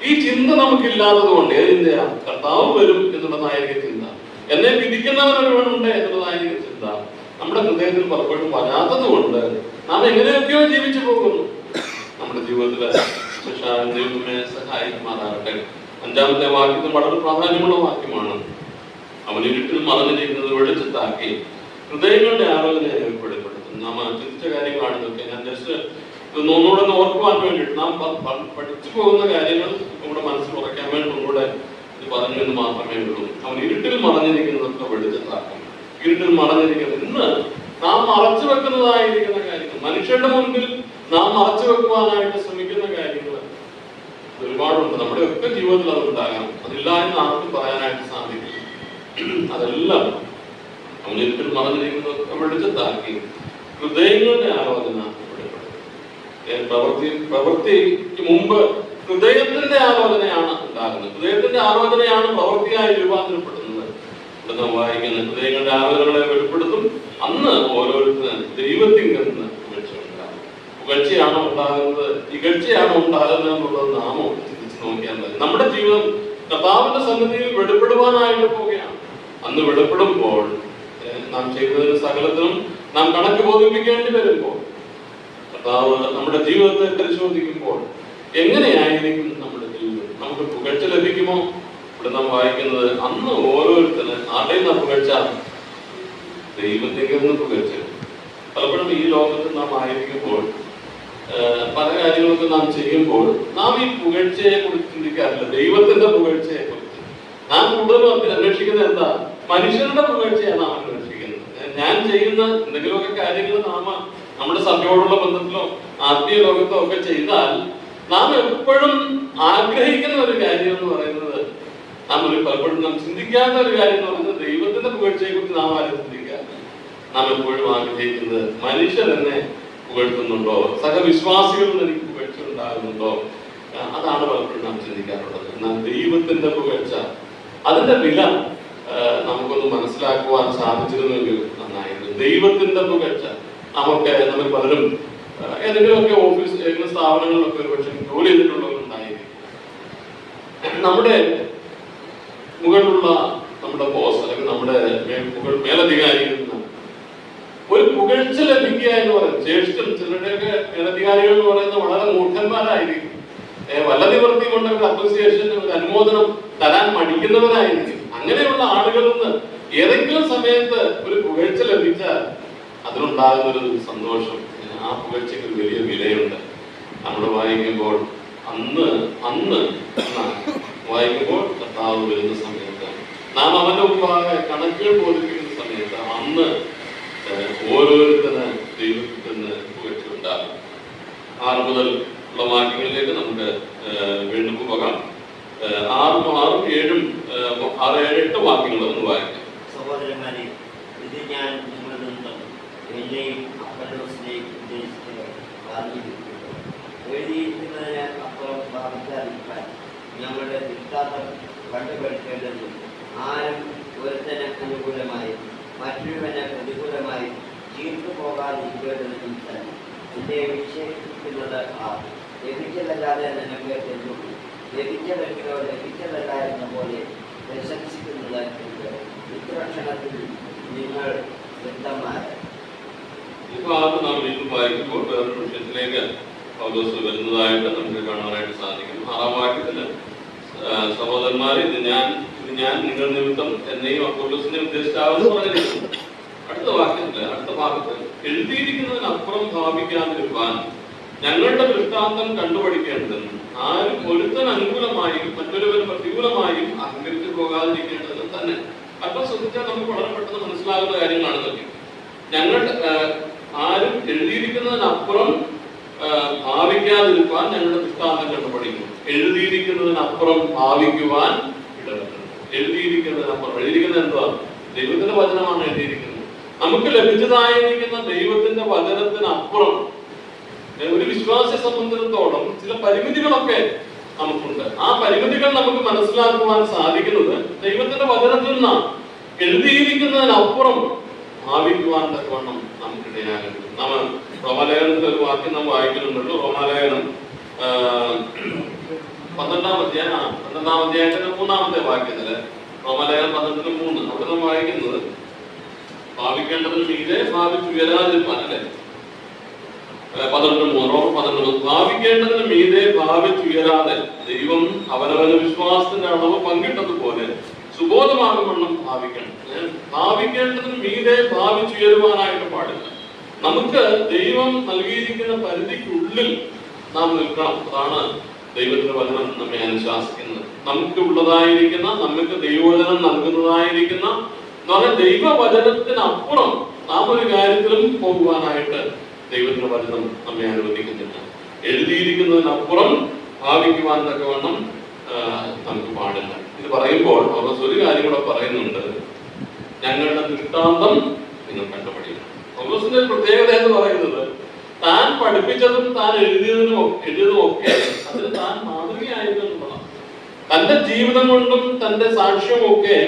ഈ ചിന്ത നമുക്കില്ലാത്തത് കൊണ്ട് ഏത് ചിന്തയാ? കർത്താവ് വരും എന്നുള്ളതായിരിക്കും ചിന്ത. എന്നെ വിധിക്കുന്നവരൊരുവനുണ്ട് എന്നുള്ളതായിരിക്കും ചിന്ത നമ്മുടെ ഹൃദയത്തിൽ പലപ്പോഴും വരാത്തത് കൊണ്ട് നാം എങ്ങനെയൊക്കെയോ ജീവിച്ചു പോകുന്നു. നമ്മുടെ ജീവിതത്തിലെ ദൈവമേ സഹായിക്കുമാറാകട്ടെ. 5-ാമത്തെ വാക്യത്തിൽ വളരെ പ്രാധാന്യമുള്ള വാക്യമാണ്. അവൻ ഇരുട്ടിൽ മറഞ്ഞിരിക്കുന്നത് വെളിച്ചത്താക്കി ഹൃദയങ്ങളുടെ ആലോചനയെ വെളിപ്പെടുത്തും. നാം ചിന്തിച്ച കാര്യങ്ങളാണ് ഇതൊക്കെ. ഞാൻ ജസ്റ്റ് ഒന്നുകൂടെ ഓർക്കുവാൻ വേണ്ടിയിട്ട് നാം പഠിച്ചു പോകുന്ന കാര്യങ്ങൾ നമ്മുടെ മനസ്സിൽ ഉറയ്ക്കാൻ വേണ്ടി ഒന്നുകൂടെ ഇത് പറഞ്ഞു എന്ന് മാത്രമേ ഉള്ളൂ. അവൻ ഇരുട്ടിൽ മറഞ്ഞിരിക്കുന്നതൊക്കെ വെളിച്ചത്താക്കും. ഇരുട്ടിൽ മറഞ്ഞിരിക്കുന്നത് ഇന്ന് നാം മറച്ചു വെക്കുന്നതായിരിക്കുന്ന കാര്യങ്ങൾ, മനുഷ്യരുടെ മുൻപിൽ നാം മറച്ചു വെക്കുവാനായിട്ട് ശ്രമിക്കുന്ന കാര്യങ്ങൾ ഒരുപാടുണ്ട്. നമ്മുടെ ഒക്കെ ജീവിതത്തിൽ അതുണ്ടാകാം. അതില്ല എന്ന് ആർക്കും പറയാനായിട്ട് സാധിക്കും. അതെല്ലാം അവൻ ഇരുട്ടിൽ മറഞ്ഞിരിക്കുന്നതൊക്കെ വെളിച്ചത്താക്കി ഹൃദയങ്ങളുടെ ആലോചന പ്രവൃത്തിക്ക് മുമ്പ് ഹൃദയത്തിന്റെ ആലോചനയാണ് ഉണ്ടാകുന്നത്. ഹൃദയത്തിന്റെ ആലോചനയാണ് പ്രവൃത്തിയായി രൂപാന്തരപ്പെടുന്നത്. ഇവിടെ വായിക്കുന്ന ഹൃദയങ്ങളുടെ ആലോചനകളെ വെളിപ്പെടുത്തും. അന്ന് ഓരോരുത്തരും ദൈവത്തിൽ നിന്ന് പുകഴ്ചയുണ്ടാകും. പുകഴ്ചയാണോ ഉണ്ടാകുന്നത്, ഇകഴ്ചയാണോ ഉണ്ടാകുന്നത് എന്നുള്ളത് നാമോ ചിന്തിച്ച് നോക്കിയാൽ മതി. നമ്മുടെ ജീവിതം കർത്താവിന്റെ സന്നിധിയിൽ വെളിപ്പെടുവാനായിട്ട് പോവുകയാണ്. അന്ന് വെളിപ്പെടുമ്പോൾ നാം ചെയ്തതിന് സകലത്തിനും നാം കണക്ക് ബോധിപ്പിക്കേണ്ടി വരുമ്പോൾ കർത്താവ് നമ്മുടെ ജീവിതത്തെ പരിശോധിക്കുമ്പോൾ എങ്ങനെയായിരിക്കും നമ്മുടെ ജീവിതം? നമുക്ക് പുകഴ്ച ലഭിക്കുമോ? ഇവിടെ നാം വായിക്കുന്നത് അന്ന് ഓരോരുത്തരും ആരുടെ നിന്ന പുകഴ്ച? ദൈവത്തിൽ നിന്ന് പുകഴ്ച. പലപ്പോഴും ഈ ലോകത്ത് നാം ആയിരിക്കുമ്പോൾ പല കാര്യങ്ങളൊക്കെ നാം ചെയ്യുമ്പോൾ നാം ഈ പുകഴ്ചയെ കുറിച്ച് ചിന്തിക്കാറില്ല, ദൈവത്തിന്റെ പുകഴ്ചയെ കുറിച്ച്. നാം കൂടുതലും അന്വേഷിക്കുന്നത് എന്താ? മനുഷ്യരുടെ പുകഴ്ചയാണ് നാം അന്വേഷിക്കുന്നത്. ഞാൻ ചെയ്യുന്ന എന്തെങ്കിലുമൊക്കെ കാര്യങ്ങൾ നമ്മുടെ സഭയോടുള്ള ബന്ധത്തിലോ ആത്മീയ ലോകത്തോ ഒക്കെ ചെയ്താൽ നാം എപ്പോഴും ആഗ്രഹിക്കുന്ന ഒരു കാര്യം എന്ന് പറയുന്നത്, പലപ്പോഴും നാം ചിന്തിക്കാത്ത ഒരു കാര്യം എന്ന് പറയുന്നത് ദൈവത്തിന്റെ പുകഴ്ചയെ കുറിച്ച് നാം ആരും ചിന്തിക്കാറ്. നാം എപ്പോഴും ആഗ്രഹിക്കുന്നത് മനുഷ്യർ എന്നെ പുകഴ്ത്തുന്നുണ്ടോ, സഹവിശ്വാസികളിൽ നിന്ന് എനിക്ക് പുകഴ്ച ഉണ്ടാകുന്നുണ്ടോ, അതാണ് പലപ്പോഴും നാം ചിന്തിക്കാറുള്ളത്. എന്നാൽ ദൈവത്തിന്റെ പുകഴ്ച, അതിന്റെ വില നമുക്കൊന്ന് മനസ്സിലാക്കുവാൻ സാധിച്ചിരുന്നെങ്കിൽ നന്നായിരുന്നു. ദൈവത്തിന്റെ പുകഴ്ച നമ്മൾ പലരും ഏതെങ്കിലുമൊക്കെ ഓഫീസ്, ഏതെങ്കിലും സ്ഥാപനങ്ങളിലൊക്കെ ഒരു പക്ഷേ ജോലി ചെയ്തിട്ടുള്ളവരുണ്ടായിരിക്കും. നമ്മുടെ മുകളിലുള്ള നമ്മുടെ ബോസ് അല്ലെങ്കിൽ നമ്മുടെ മേലധികാരികളിൽ നിന്ന് ഒരു പുകഴ്ച ലഭിക്കുക എന്ന് പറയുന്നത്, ജ്യേഷ്ഠൻ ചിലരുടെയൊക്കെ മേലധികാരികൾ എന്ന് പറയുന്നത് വളരെ മൂഢന്മാരായിരിക്കും. വല്ല നിവൃത്തി കൊണ്ട് ഒരു അപ്രിസിയേഷൻ, ഒരു അനുമോദനം തരാൻ മടിക്കുന്നവരായിരിക്കും. അങ്ങനെയുള്ള ആളുകളിൽ നിന്ന് ഏതെങ്കിലും സമയത്ത് ഒരു പുകഴ്ച ലഭിച്ചാൽ അതിനുണ്ടാകുന്ന ഒരു സന്തോഷം, ആ പുകഴ്ചയ്ക്ക് ഒരു വലിയ വിലയുണ്ട്. നമ്മൾ വായിക്കുമ്പോൾ അന്ന് വായിക്കുമ്പോൾ കർത്താവ് വരുന്ന സമയത്ത്, നാം അവന്റെ മുമ്പാകെ കണക്കുകൾ ബോധിപ്പിക്കുന്ന സമയത്ത് അന്ന് ഓരോരുത്തരും ദൈവത്തിൽ നിന്ന് പുകഴ്ച ഉണ്ടാകും. 6 മുതൽ ഉള്ള വാക്യങ്ങളിലേക്ക് നമുക്ക് വീണ്ടും പോകാം. 6, 7, 8 വാക്യങ്ങൾ ഒന്ന് വായിക്കാം.
സഹോദരന്മാരെ, ഇത് ഞാൻ നിങ്ങളിൽ നിന്നും എന്നെയും അപ്പല്ലോസിനെയും ഉദ്ദേശിച്ചത് എഴുതിയിരിക്കുന്നതിന് അപ്പുറം ഭാവിക്കാതിരിക്കാൻ ഞങ്ങളുടെ ദൃഷ്ടാന്തം കണ്ടുപിടിക്കേണ്ടതും ആരും ഒരുത്തന് അനുകൂലമായി മറ്റൊരുവന് പ്രതികൂലമായി ചീർത്തു പോകാതിരിക്കേണ്ടതും തന്നെ. എന്നെ വിശേഷിപ്പിക്കുന്നത് ലഭിച്ചതല്ലാതെ നിനക്ക് എന്തുള്ളൂ? ലഭിച്ച വ്യക്തിയോ ലഭിച്ചതല്ല എന്ന പോലെ പ്രശംസിക്കുന്നത് ഇത്രക്ഷണത്തിൽ നിങ്ങൾ വ്യക്തമായ
നാം വീണ്ടും വായിക്കുമ്പോൾ വേറൊരു വിഷയത്തിലേക്ക് പൗലോസ് വരുന്നതായിട്ട് നമുക്ക് കാണാനായിട്ട് സാധിക്കും. 6-ാം വാക്യത്തില് സഹോദരന്മാരെ, ഇത് ഞാൻ നിങ്ങൾ നിമിത്തം എന്നെയും അപ്പോലോസിനെ ഉദ്ദേശിച്ചാവെന്ന് പറഞ്ഞിരിക്കുന്നു. അടുത്ത ഭാഗത്ത് എഴുതിയിരിക്കുന്നതിനപ്പുറം ഭാവിക്കാതിരിക്കാൻ ഞങ്ങളുടെ ദൃഷ്ടാന്തം കണ്ടുപഠിക്കേണ്ടതെന്നും ആരും ഒരുത്തൻ അനുകൂലമായും മറ്റൊരുവൻ പ്രതികൂലമായും അഹങ്കരിച്ചു പോകാതിരിക്കേണ്ടതെന്നും തന്നെ. അപ്പോൾ ശ്രദ്ധിച്ചാൽ നമുക്ക് വളരെ പെട്ടെന്ന് മനസ്സിലാകുന്ന കാര്യങ്ങളാണ് ഇതൊക്കെ. ഞങ്ങൾ ആരും എഴുതിയിരിക്കുന്നതിനപ്പുറം ഭാവിക്കാതിരിക്കാൻ ഞങ്ങളുടെ ദൃഷ്ടാന്തം കണ്ടു പഠിക്കും. എഴുതിയിരിക്കുന്നതിനപ്പുറം ഭാവിക്കുവാൻ ഇടവരുത്. എഴുതിയിരിക്കുന്നതിനപ്പുറം, എഴുതിയിരിക്കുന്നത് എന്തുവാ? ദൈവത്തിന്റെ വചനമാണ് എഴുതിയിരിക്കുന്നത്. നമുക്ക് ലഭിച്ചതായിരിക്കുന്ന ദൈവത്തിന്റെ വചനത്തിനപ്പുറം ഒരു വിശ്വാസിയെ സംബന്ധിച്ചിടത്തോളം ചില പരിമിതികളൊക്കെ നമുക്കുണ്ട്. ആ പരിമിതികൾ നമുക്ക് മനസ്സിലാക്കുവാൻ സാധിക്കുന്നത് ദൈവത്തിന്റെ വചനത്തിൽ നിന്നാണ്. എഴുതിയിരിക്കുന്നതിനപ്പുറം ഭാവിക്കുവാൻ തക്കവണ്ണം നമുക്കിടയാകരുത്. നാം റോമാലേഖനത്തിൽ ഒരു വാക്യം നാം വായിക്കുന്നുണ്ടല്ലോ. റോമാലേഖനം 12-ാം അധ്യായത്തിന്റെ 3-ാമത്തെ വാക്യത്തില്, റോമാലേഖനം 12:3, അവിടെ നാം വായിക്കുന്നത് ഭാവിക്കേണ്ടതിന് മീതെ ഭാവിച്ചുയരാതിരിപ്പാൻ, അല്ലെ? 12:3, റോമർ 12:3, ഭാവിക്കേണ്ടതിന് മീതെ ഭാവിച്ചുയരാതെ ദൈവം അവനവന്റെ വിശ്വാസത്തിന്റെ അളവ് പങ്കിട്ടതുപോലെ സുബോധമാകുമെന്നും ഭാവിക്കണം. ഭാവിക്കേണ്ടതിന് മീതെ ഭാവിച്ചുയരുവാനായിട്ട് പാടില്ല. നമുക്ക് ദൈവം നൽകിയിരിക്കുന്ന പരിധിക്കുള്ളിൽ നാം നിൽക്കണം. അതാണ് ദൈവത്തിന്റെ വചനം നമ്മെ അനുശാസിക്കുന്നത്. നമുക്ക് ഉള്ളതായിരിക്കുന്ന, നമുക്ക് ദൈവവചനം നൽകുന്നതായിരിക്കുന്ന എന്ന് പറഞ്ഞാൽ ദൈവവചനത്തിനപ്പുറം നാം ഒരു കാര്യത്തിലും പോകുവാനായിട്ട് ദൈവത്തിന്റെ വചനം നമ്മെ അനുവദിക്കുന്നില്ല. എഴുതിയിരിക്കുന്നതിനപ്പുറം ഭാവിക്കുവാൻ തക്കവണ്ണം നമുക്ക് പാടില്ല. ഇത് പറയുമ്പോൾ അവർ ഒരു കാര്യം കൂടെ പറയുന്നുണ്ട്, ഞങ്ങളുടെ ദൃഷ്ടാന്തം നിങ്ങൾ കണ്ടുപിടിക്കണം. പൗലോസിന്റെ പ്രത്യേകത എന്ന് പറയുന്നത്, താൻ പഠിപ്പിച്ചതും താൻ എഴുതിയതും ഒക്കെ അതിന് താൻ മാതൃകയായിരുന്നു എന്നുള്ളതാണ്. തന്റെ ജീവിതം കൊണ്ടും തന്റെ സാക്ഷ്യവും ഒക്കെ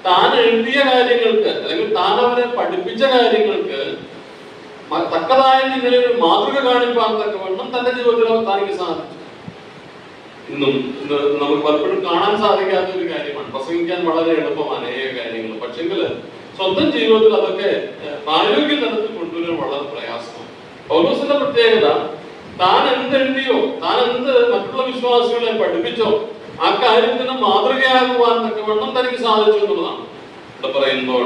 താൻ എഴുതിയ കാര്യങ്ങൾക്ക്, അല്ലെങ്കിൽ താൻ അവരെ പഠിപ്പിച്ച കാര്യങ്ങൾക്ക് തക്കതായ നിലയിൽ ഒരു മാതൃക കാണിപ്പാൻ തക്കവണ്ണം തന്റെ ജീവിതത്തിൽ തനിക്ക് സാധിച്ചു. ഇന്ന് നമുക്ക് പലപ്പോഴും കാണാൻ സാധിക്കാത്ത ഒരു കാര്യമാണ്. പ്രസംഗിക്കാൻ വളരെ എളുപ്പമാണ് അനേക കാര്യങ്ങൾ, പക്ഷെങ്കിൽ സ്വന്തം ജീവിതത്തിൽ അതൊക്കെ പ്രായോഗിക തലത്തിൽ കൊണ്ടുവരാൻ വളരെ പ്രയാസമാണ്. പൗലോസിന്റെ പ്രത്യേകത, താൻ എന്തെഴുതിയോ, താൻ എന്ത് മറ്റുള്ള വിശ്വാസികളെ പഠിപ്പിച്ചോ ആ കാര്യത്തിന് മാതൃകയാകുവാൻ തക്കവണ്ണം തനിക്ക് സാധിച്ചു എന്നുള്ളതാണ്. ഇവിടെ പറയുമ്പോൾ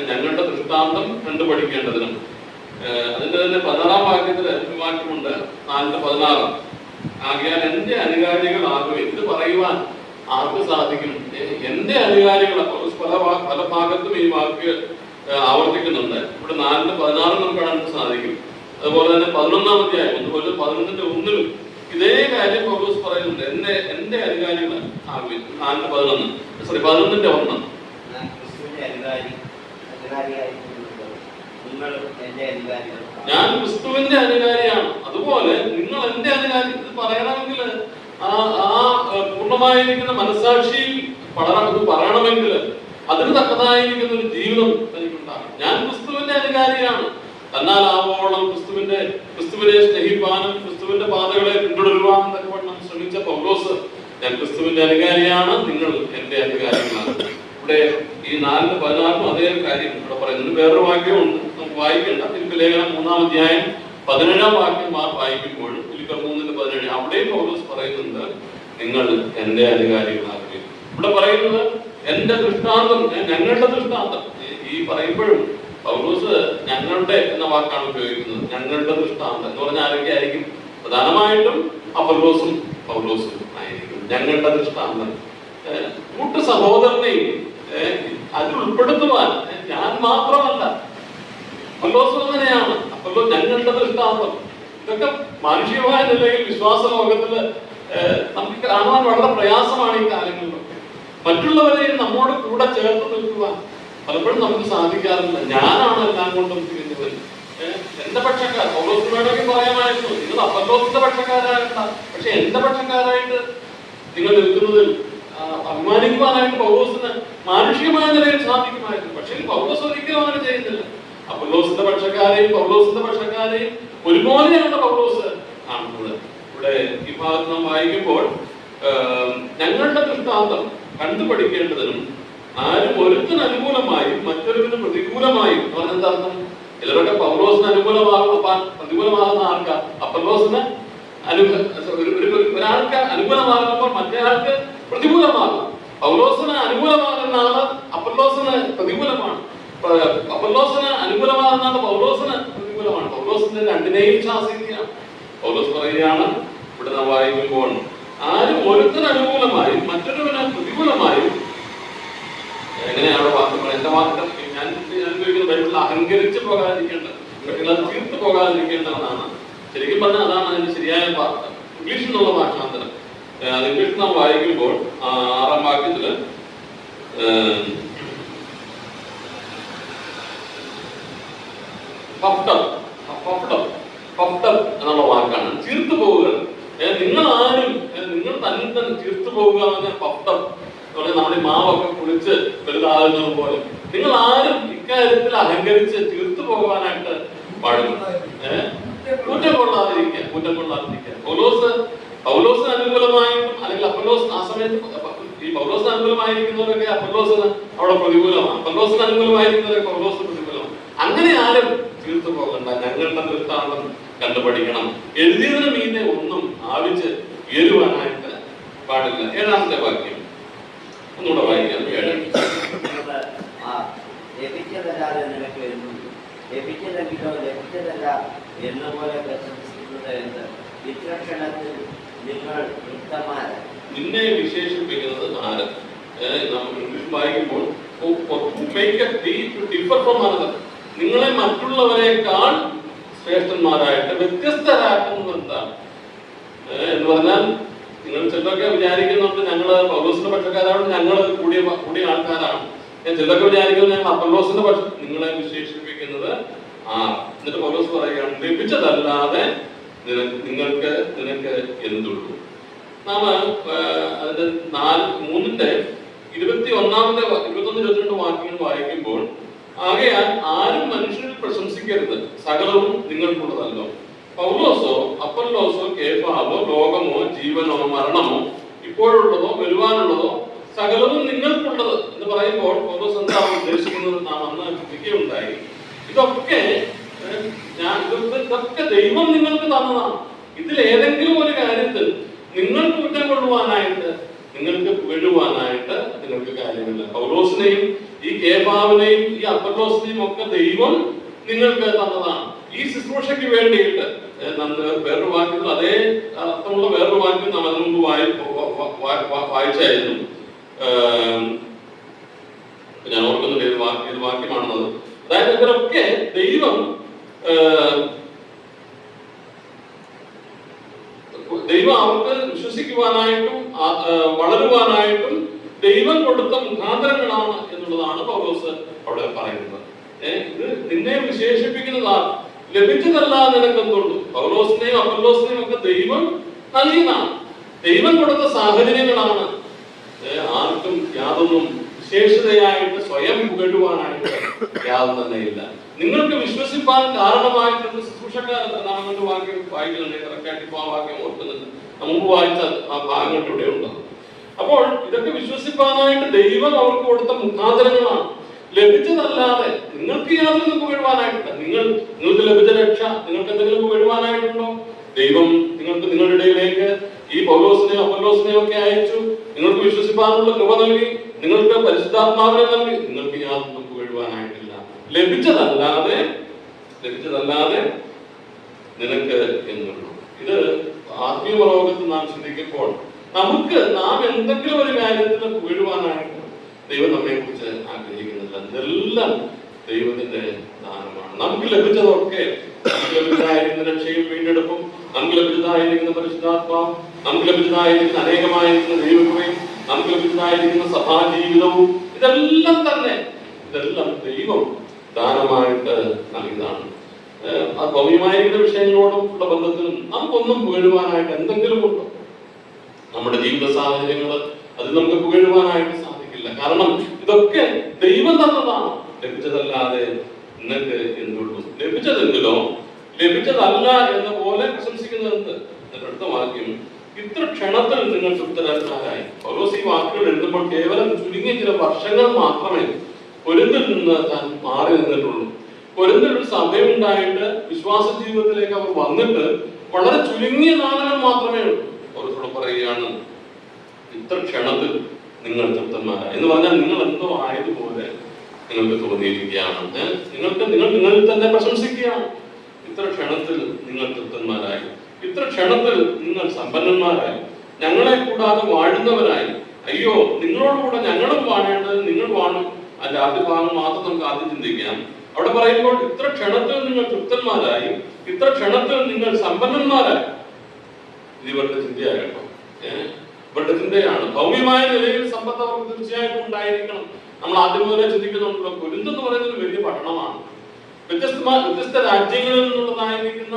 ഞങ്ങളുടെ ദൃഷ്ടാന്തം കണ്ടുപഠിക്കേണ്ടതിനും, അതിന്റെ തന്നെ 16-ാം വാക്യത്തിൽ ഒരു വാക്യമുണ്ട്, 4:16, ആകയാൽ എന്റെ അനുകാരികളാകും. ഇത് പറയുവാൻ ആർക്ക് സാധിക്കും? എന്റെ അനുകാരികൾ. പല ഭാഗത്തും ഈ വാക്ക് ആവർത്തിക്കുന്നുണ്ട്. ഇവിടെ 4:16 നമുക്ക് കാണാൻ സാധിക്കും. അതുപോലെ തന്നെ 11-ാം അധ്യായം, അതുപോലെ 11:1 ഇതേ കാര്യം പൗലോസ് പറയുന്നുണ്ട്, എന്റെ അനുകാരികൾ ആകും. 11:1 ഞാൻ ക്രിസ്തുവിന്റെ അനുകാരിയാണ്, അതുപോലെ നിങ്ങൾ എന്റെ അനുകാരി. ഇത് പറയണമെങ്കിൽ പൂർണ്ണമായിരിക്കുന്ന മനസ്സാക്ഷിയിൽ ഇത് പറയണമെങ്കിൽ അതിന് തക്കതായിരിക്കുന്ന ഒരു ജീവിതം എനിക്കുണ്ടാകും. ഞാൻ ക്രിസ്തുവിന്റെ അനുകാരിയാണ്. തന്നാലാവോളം ക്രിസ്തുവിനെ സ്നേഹിപ്പാനും ക്രിസ്തുവിന്റെ പാതകളെ പിന്തുടരുവാനും തക്കവണ്ണം ശ്രമിച്ച പൗലോസ്, ഞാൻ ക്രിസ്തുവിന്റെ അനുകാരിയാണ്, നിങ്ങൾ എന്റെ അനുകാരികളാണ്. ഇവിടെ ഈ 4:16 അതേ കാര്യം ഇവിടെ പറയുന്നത്. വേറൊരു വാക്യമുണ്ട്, നമുക്ക് വായിക്കേണ്ട. ഫിലിപ്പിയ ലേഖനം 3-ാം അധ്യായം 17-ാം വാക്യം വായിക്കുമ്പോൾ, ഫിലിപ്പിയർ 3:17, അവിടെയും പൗലോസ് പറയുന്നുണ്ട്, നിങ്ങൾ എന്റെ അനുകാരികളാകുക. ഇവിടെ പറയുന്നത് എന്റെ ദൃഷ്ടാന്തം, ഞങ്ങളുടെ ദൃഷ്ടാന്തം. ഈ പറയുമ്പോഴും പൗലോസ് ഞങ്ങളുടെ എന്ന വാക്കാണ് ഉപയോഗിക്കുന്നത്. ഞങ്ങളുടെ ദൃഷ്ടാന്തം എന്ന് പറഞ്ഞാൽ ആരൊക്കെ ആയിരിക്കും? പ്രധാനമായിട്ടും അപ്പൊല്ലോസും പൗലോസും ആയിരിക്കും ഞങ്ങളുടെ ദൃഷ്ടാന്തം. കൂട്ടു സഹോദരനെയും അതിൽ ഉൾപ്പെടുത്തുവാൻ ഞാൻ മാത്രമല്ല, അപ്പൊല്ലോസും അങ്ങനെയാണ്. അപ്പൊല്ലോ ഞങ്ങളുടെ ദൃഷ്ടാന്തം. ഇതൊക്കെ മാനുഷികമായ നിലയിൽ വിശ്വാസ ലോകത്തില് നമുക്ക് കാണുവാൻ വളരെ പ്രയാസമാണ് ഈ കാലങ്ങളിലൊക്കെ. മറ്റുള്ളവരെയും നമ്മോട് കൂടെ ചേർത്ത് നിൽക്കുവാൻ പലപ്പോഴും നമുക്ക് സാധിക്കാറില്ല. ഞാനാണ് എല്ലാം കൊണ്ടും തിരിഞ്ഞത്, എന്റെ പക്ഷക്കാർ. പൗലോസ് വേണമെങ്കിൽ പറയാമായിരുന്നു, നിങ്ങൾ അപ്പൊല്ലോസിന്റെ പക്ഷക്കാരായിട്ട, പക്ഷെ എന്റെ പക്ഷക്കാരായിട്ട് നിങ്ങൾ നിൽക്കുന്നതിൽ അഭിമാനിക്കുവാനായിട്ട് പൗലോസിന് മാനുഷികമായ നിലയിൽ സാധിക്കുമായിരുന്നു. പക്ഷെ പൗലോസ് ഒരിക്കലും അങ്ങനെ ചെയ്യുന്നില്ല. അപ്പൊല്ലോസിന്റെ പക്ഷക്കാരെയും ഒരുപോലെയാണ് പൗലോസ് കാണുന്നത്. ഇവിടെ ഈ ഭാഗത്ത് നാം വായിക്കുമ്പോൾ ഞങ്ങളുടെ ദൃഷ്ടാന്തം കണ്ടുപഠിക്കേണ്ടതിനും ആരും ഒരുത്തിന് അനുകൂലമായും മറ്റൊരുവിന് പ്രതികൂലമായും. പറഞ്ഞെന്താർത്ഥം? ചിലരൊക്കെ പൗലോസിന് പ്രതികൂലമാകുന്ന ആൾക്കാർ അപ്പൊല്ലോസിന് ഒരാൾക്ക് അനുകൂലമാകുമ്പോൾ മറ്റേ ആൾക്ക് പ്രതികൂലമാകും. പൗലോസിന് അനുകൂലമാകുന്ന ആള് അപ്പൊല്ലോസിന് പ്രതികൂലമാണ്, അപ്പൊല്ലോസിന് അനുകൂലമാകുന്ന ആള് പൗലോസിന് പ്രതികൂലമാണ്. പൗലോസിന്റെ രണ്ടിനെയും ശാസിക്കുകയാണ്. പൗലോസ് പറയുകയാണ് ഇവിടെ നാം വായിക്കുമ്പോൾ, ആരും ഒരുത്തിന് അനുകൂലമായും മറ്റൊരുവിന് പ്രതികൂലമായും. എങ്ങനെയാണ് വാക്ക്? എന്റെ വാക്ക് ഞാൻ ഉപയോഗിക്കുന്ന ബൈബിളിൽ അഹങ്കരിച്ച് പോകാതിരിക്കേണ്ടത്, തീർത്ത് പോകാതിരിക്കേണ്ടതാണ്. ശരിക്കും പറഞ്ഞാൽ അതാണ് അതിന്റെ ശരിയായ ഇംഗ്ലീഷിൽ നിന്നുള്ള ഭാഷാന്തരം. അത് ഇംഗ്ലീഷിൽ നാം വായിക്കുമ്പോൾ 6-ാം വാക്യത്തില് എന്നുള്ള വാക്കാണ്. ചീർത്തു പോവുക. നിങ്ങൾ ആരും നിങ്ങൾ തന്നെ ചീർത്തു പോവുക എന്ന് പഫ്ടം നമ്മുടെ മാവൊക്കെ കുളിച്ച് വലുതാകുന്നത് പോലെ നിങ്ങൾ ആരും ഇക്കാര്യത്തിൽ അഹങ്കരിച്ച് തീർത്തു പോകാനായിട്ട് പാടില്ല. കുറ്റം കൊള്ളാതിരിക്കുക. പൗലോസിന് അനുകൂലമായിട്ടും അല്ലെങ്കിൽ അപ്പൊല്ലോസ് ആ സമയത്ത് ഈ പൗലോസിന് അനുകൂലമായിരിക്കുന്നവരൊക്കെ അപ്പൊല്ലോസിന് അവിടെ പ്രതികൂലമാണ്, അപ്പൊല്ലോസിന് അനുകൂലമായിരിക്കുന്നവരൊക്കെ പൗലോസിന് പ്രതികൂലമാണ്. അങ്ങനെ ആരും തീർത്തു പോകണ്ട. ഞങ്ങളുടെ വൃത്താന്തം കണ്ടുപഠിക്കണം. എഴുതിയതിന് മീതെ ഒന്നും ആവിച്ച് ഉയരുവാനായിട്ട് പാടില്ല. 7-ാമത്തെ വാക്യം ഒന്നുകൂടെ വായിക്കാം. 7.
ലഭിച്ചതല്ലാതെ നിനക്ക് എന്നും ലഭിച്ചതെങ്കിലോ ലഭിച്ചതല്ല എന്ന പോലെ പ്രശംസിക്കുന്നത് എന്ത്? വിചക്ഷണത്തിൽ നിങ്ങൾ വൃത്തമാര്.
നിന്നെ വിശേഷിപ്പിക്കുന്നത് ആര്? നമ്മൾ ഇംഗ്ലീഷ് വായിക്കുമ്പോൾ നിങ്ങളെ മറ്റുള്ളവരെക്കാൾ ശ്രേഷ്ഠന്മാരായിട്ട് വ്യത്യസ്തരാക്കുന്നത് എന്താണ് എന്ന് പറഞ്ഞാൽ, നിങ്ങൾ ചിലരൊക്കെ വിചാരിക്കുന്നുണ്ട് ഞങ്ങള് പൗലോസിന്റെ പക്ഷക്കാരാണ്, ഞങ്ങള് കൂടിയ ആൾക്കാരാണ്. ചിലരൊക്കെ വിചാരിക്കുന്നത് ഞങ്ങൾ അപ്പൊല്ലോസിന്റെ പക്ഷം. നിങ്ങളെ വിശേഷിപ്പിക്കുന്നത് എന്നിട്ട് പൗലോസ് പറയുകയാണ്, ലഭിച്ചതല്ലാതെ നിനക്ക് എന്തുള്ളൂ. നാം അതിന്റെ 3-ന്റെ 21-22 വാക്യങ്ങൾ വായിക്കുമ്പോൾ, ആകയാൽ ആരും മനുഷ്യരിൽ പ്രശംസിക്കരുത്, സകലവും നിങ്ങൾക്കുള്ളതല്ലോ. പൗലോസോ അപ്പൊല്ലോസോ കേഫാവോ ലോകമോ ജീവനോ മരണമോ ഇപ്പോഴുള്ളതോ വരുവാനുള്ളതോ സകലവും നിങ്ങൾക്കുള്ളത് എന്ന് പറയുമ്പോൾ പൗലോസ് എന്താണ് ഉദ്ദേശിക്കുന്നത് നാം അന്ന് ചിന്തിക്കുകയുണ്ടായി. ഇതൊക്കെ ദൈവം നിങ്ങൾക്ക് തന്നതാണ്. ഇതിൽ ഏതെങ്കിലും ഒരു കാര്യത്തിൽ നിങ്ങൾക്ക് കുറ്റം കൊള്ളുവാനായിട്ട്, നിങ്ങൾക്ക് പുകഴുവാനായിട്ട് നിങ്ങൾക്ക് കാര്യമില്ല. പൗലോസിനെയും ഈ കേഫാവിനെയും ഈ അപ്പൊല്ലോസിനെയും ഒക്കെ ദൈവം നിങ്ങൾക്ക് തന്നതാണ്. ഈ ശുശ്രൂഷയ്ക്ക് വേണ്ടിയിട്ട് വേറൊരു വാക്യത്തിൽ അതേ അർത്ഥമുള്ള വേറൊരു വാക്യം നാം അതിനു മുമ്പ് വായിച്ചായിരുന്നു. ഞാൻ ഓർക്കുന്നില്ല ഏത് വാക്യമാണെന്നത്. അതായത് ഇവരൊക്കെ ദൈവം അവർക്ക് വിശ്വസിക്കുവാനായിട്ടും വളരുവാനായിട്ടും ദൈവം കൊടുത്ത മുഖാന്തരങ്ങളാണ് എന്നുള്ളതാണ് പൗലോസ് അവിടെ പറയുന്നത്. ഇത് നിന്നെ വിശേഷിപ്പിക്കുന്നതാണ്. ലഭിച്ചതല്ല നിനക്കെന്തുള്ളൂ. പൗലോസിനെയും അപ്പൊല്ലോസിനെയും ഒക്കെ ദൈവം നൽകിയതാണ്, ദൈവം കൊടുത്ത സാഹചര്യങ്ങളാണ്. ആർക്കും യാതൊന്നും വിശേഷതയായിട്ട് സ്വയം പുകഴുവാനായിട്ട് യാതൊന്നും തന്നെ ഇല്ല. നിങ്ങൾക്ക് വിശ്വസിപ്പാൻ കാരണമായിട്ടുള്ള ശുശ്രൂഷക്കാരൻ നാമൊരു വാക്യം വായിക്കുന്നുണ്ട്. കറക്റ്റായിട്ട് ഇപ്പോൾ ആ വാക്യം ഓർക്കുന്നുണ്ട്. മുമ്പ് വായിച്ച ആ ഭാഗങ്ങളുടെ ഉണ്ട്. അപ്പോൾ ഇതൊക്കെ വിശ്വസിപ്പാനായിട്ട് ദൈവം അവർക്ക് കൊടുത്ത മുഖാന്തരങ്ങളാണ്. ലഭിച്ചതല്ലാതെ നിങ്ങൾക്ക് യാതൊന്നും പുകഴുവാനായിട്ടില്ല. നിങ്ങൾക്ക് ലഭിച്ച രക്ഷ നിങ്ങൾക്ക് എന്തെങ്കിലും പുകഴുവാനായിട്ടുണ്ടോ? ദൈവം നിങ്ങളുടെ ഇടയിലേക്ക് ഈ പൗലോസിനെയും അപ്പൊല്ലോസിനെയും ഒക്കെ അയച്ചു. നിങ്ങൾക്ക് വിശ്വസിപ്പാനുള്ള കൃപ നൽകി, നിങ്ങൾക്ക് പരിശുദ്ധാത്മാവിനെ നൽകി. നിങ്ങൾക്ക് യാതൊന്നും പുകഴുവാനായിട്ടില്ല. ലഭിച്ചതല്ലാതെ നിനക്ക് എന്നുള്ളൂ. ഇത് ആത്മീയ ലോകത്ത് നാം ചിന്തിക്കുമ്പോൾ നാം എന്തെങ്കിലും ഒരു കാര്യത്തിൽ പുകഴുവാനായിട്ട് ദൈവം നമ്മെ കുറിച്ച് ആഗ്രഹിക്കുന്നില്ല. ഇതെല്ലാം ദൈവത്തിന്റെ ദാനമാണ്. നമുക്ക് ലഭിച്ചതൊക്കെ, നമുക്ക് ലഭിച്ചതായിരിക്കുന്ന രക്ഷയും വീണ്ടെടുപ്പും, നമുക്ക് ലഭിച്ചതായിരിക്കുന്ന പരിശുദ്ധാത്മാവും, നമുക്ക് ലഭിച്ചതായിരിക്കുന്ന അനേകമായിരിക്കുന്ന ദൈവകൃപയും, നമുക്ക് ലഭിച്ചതായിരിക്കുന്ന സഭാജീവിതവും, ഇതെല്ലാം ദൈവം ദാനമായിട്ട് നൽകിയതാണ്. ഭൗമികമായിരിക്കുന്ന വിഷയങ്ങളോടും ഉള്ള ബന്ധത്തിലും നമുക്കൊന്നും പുകഴുവാനായിട്ട് എന്തെങ്കിലും ഉണ്ടോ? നമ്മുടെ ജീവിത സാഹചര്യങ്ങൾ അത് നമുക്ക് പുകഴുവാനായിട്ട് സാധിക്കില്ല. കാരണം ഇതൊക്കെ ദൈവം തന്നതാണ്. ലഭിച്ചതല്ലാതെ നിങ്ങൾക്ക് എന്തുള്ളൂ. ലഭിച്ചതെങ്കിലോ ലഭിച്ചതല്ല എന്ന പോലെ പ്രശംസിക്കുന്നത്. അടുത്ത വാക്യം, ഇത്ര ക്ഷണത്തിൽ നിങ്ങൾ തൃപ്തരായി. പൗലോസ് ഈ വാക്കുകൾ എഴുതുമ്പോൾ കേവലം ചുരുങ്ങിയ ചില വർഷങ്ങൾ മാത്രമേ കൊരിന്തിൽ നിന്ന് താൻ മാറി നിന്നിട്ടുള്ളൂ. കൊരിന്തിൽ ഒരു സഭയുണ്ടായിട്ട് വിശ്വാസ ജീവിതത്തിലേക്ക് അവർ വന്നിട്ട് വളരെ ചുരുങ്ങിയ നാളുകൾ മാത്രമേ ഉള്ളൂ. പൗലോസ് പറയുകയാണ്, ഇത്ര ക്ഷണത്തിൽ നിങ്ങൾ തൃപ്തന്മാരായി എന്ന് പറഞ്ഞാൽ നിങ്ങൾ എന്തോ ആയതുപോലെ നിങ്ങൾക്ക് തോന്നിയിരിക്കുകയാണ്. നിങ്ങൾ നിങ്ങളിൽ തന്നെ പ്രശംസിക്കുകയാണ്. ഇത്ര ക്ഷണത്തിൽ നിങ്ങൾ തൃപ്തന്മാരായി, ഇത്ര ക്ഷണത്തിൽ നിങ്ങൾ സമ്പന്നന്മാരായി, ഞങ്ങളെ കൂടാതെ വാഴുന്നവരായി. അയ്യോ, നിങ്ങളോടുകൂടെ ഞങ്ങളും വാഴേണ്ടത് നിങ്ങൾ വാഴും. അതിന്റെ ആദ്യ ഭാഗം മാത്രം നമുക്ക് ആദ്യം ചിന്തിക്കാം. അവിടെ പറയുമ്പോൾ ഇത്ര ക്ഷണത്തിൽ നിങ്ങൾ തൃപ്തന്മാരായി, ഇത്ര ക്ഷണത്തിൽ നിങ്ങൾ സമ്പന്നന്മാരായി. ഇത് ഇവരുടെ ചിന്തയാകട്ടോ, ഇവരുടെ ചിന്തയാണ്. ഭൗമ്യമായ നിലയിൽ സമ്പത്ത് അവർക്ക് തീർച്ചയായിട്ടും ഉണ്ടായിരിക്കണം. നമ്മൾ ആദ്യം മുതലേ ചിന്തിക്കുന്നുണ്ടല്ലോ, കൊരിന്ത് എന്ന് പറയുന്നത് ഒരു വലിയ പട്ടണമാണ്. വ്യത്യസ്ത രാജ്യങ്ങളിൽ നിന്നുള്ളതായിരിക്കുന്ന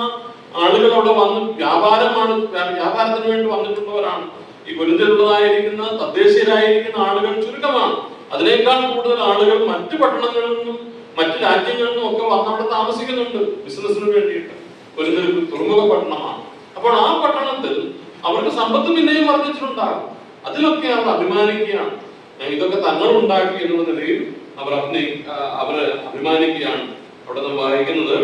ആളുകൾ അവിടെ വന്ന് വ്യാപാരത്തിന് വേണ്ടി വന്നിട്ടുള്ളവരാണ്. ഈ കൊരിന്തിലുള്ളതായിരിക്കുന്ന തദ്ദേശീയരായിരിക്കുന്ന ആളുകൾ ചുരുക്കമാണ്. അതിനേക്കാൾ കൂടുതൽ ആളുകൾ മറ്റു പട്ടണങ്ങളിൽ നിന്നും മറ്റു രാജ്യങ്ങളിൽ നിന്നും ഒക്കെ വന്ന് അവിടെ താമസിക്കുന്നുണ്ട് ബിസിനസിന് വേണ്ടിയിട്ട്. കൊരിന്ത് തുറമുഖ പട്ടണമാണ്. അപ്പോൾ ആ പട്ടണത്തിൽ അവർക്ക് സമ്പത്ത് പിന്നെയും വർദ്ധിച്ചിട്ടുണ്ടാകും. അതിലൊക്കെ അവർ അഭിമാനിക്കുകയാണ്. ഇതൊക്കെ തങ്ങൾ ഉണ്ടാക്കി എന്നുള്ള നിലയിൽ അവർ അഭിമാനിക്കുകയാണ്. അവിടെ നാം വായിക്കുന്നത്,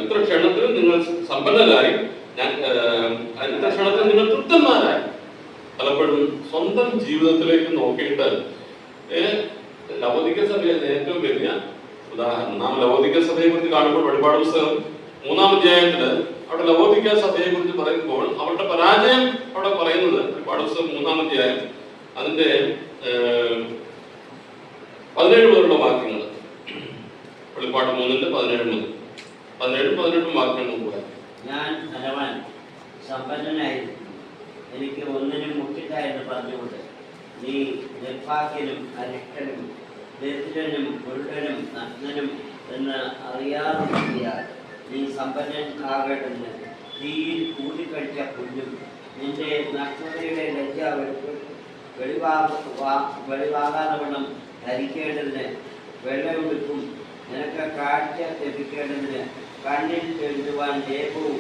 ഇത്ര ക്ഷണത്തിൽ നിങ്ങൾ സമ്പന്നരായി, ഇത്ര ക്ഷണത്തിൽ നിങ്ങൾ തൃപ്തന്മാരായി. പലപ്പോഴും സ്വന്തം ജീവിതത്തിലേക്ക് നോക്കിയിട്ട് ലവോദിക്ക സഭയിലെ ഏറ്റവും വലിയ ഉദാഹരണം, നാം ലവോദിക്ക സഭയെ കുറിച്ച് കാണുമ്പോൾ വെളിപ്പാട് പുസ്തകം 3-ാം അധ്യായത്തില് അവിടെ ലവോദിക്ക സഭയെ കുറിച്ച് പറയുമ്പോൾ അവരുടെ പരാജയം അവിടെ പറയുന്നത്, വെളിപ്പാട് പുസ്തകം 3-ാം അധ്യായം അതിന്റെ 17 മുതലുള്ള വാക്യങ്ങൾ. വെളിപ്പാട് 3-ന്റെ 17 മുതൽ 17-18 വാക്യങ്ങൾ കൂടെ.
ഞാൻ ധനവാൻ സമ്പന്നനായിരുന്നു, എനിക്ക് ഒന്നിനും മുട്ടില്ല എന്ന് പറഞ്ഞുകൊണ്ട് നീ നിർഭാഗ്യനും അരിഷ്ടനും ദരിദ്രനും കുരുടനും നഗ്നനും എന്ന് അറിയാതിരിക്കാൻ നീ സമ്പന്നൻ ആകേണ്ടതിന് തീയിൽ കൂടിക്കഴിച്ച പുല്ലും നിന്റെ നഗ്നതയുടെ ലജ്ജ വെളിവാകാതവണ്ണം ധരിക്കേണ്ടതിന് വെള്ളമെടുക്കും, നിനക്ക് കാഴ്ച ലഭിക്കേണ്ടതിന് കണ്ണിൽ എഴുതുവാൻ ലേപവും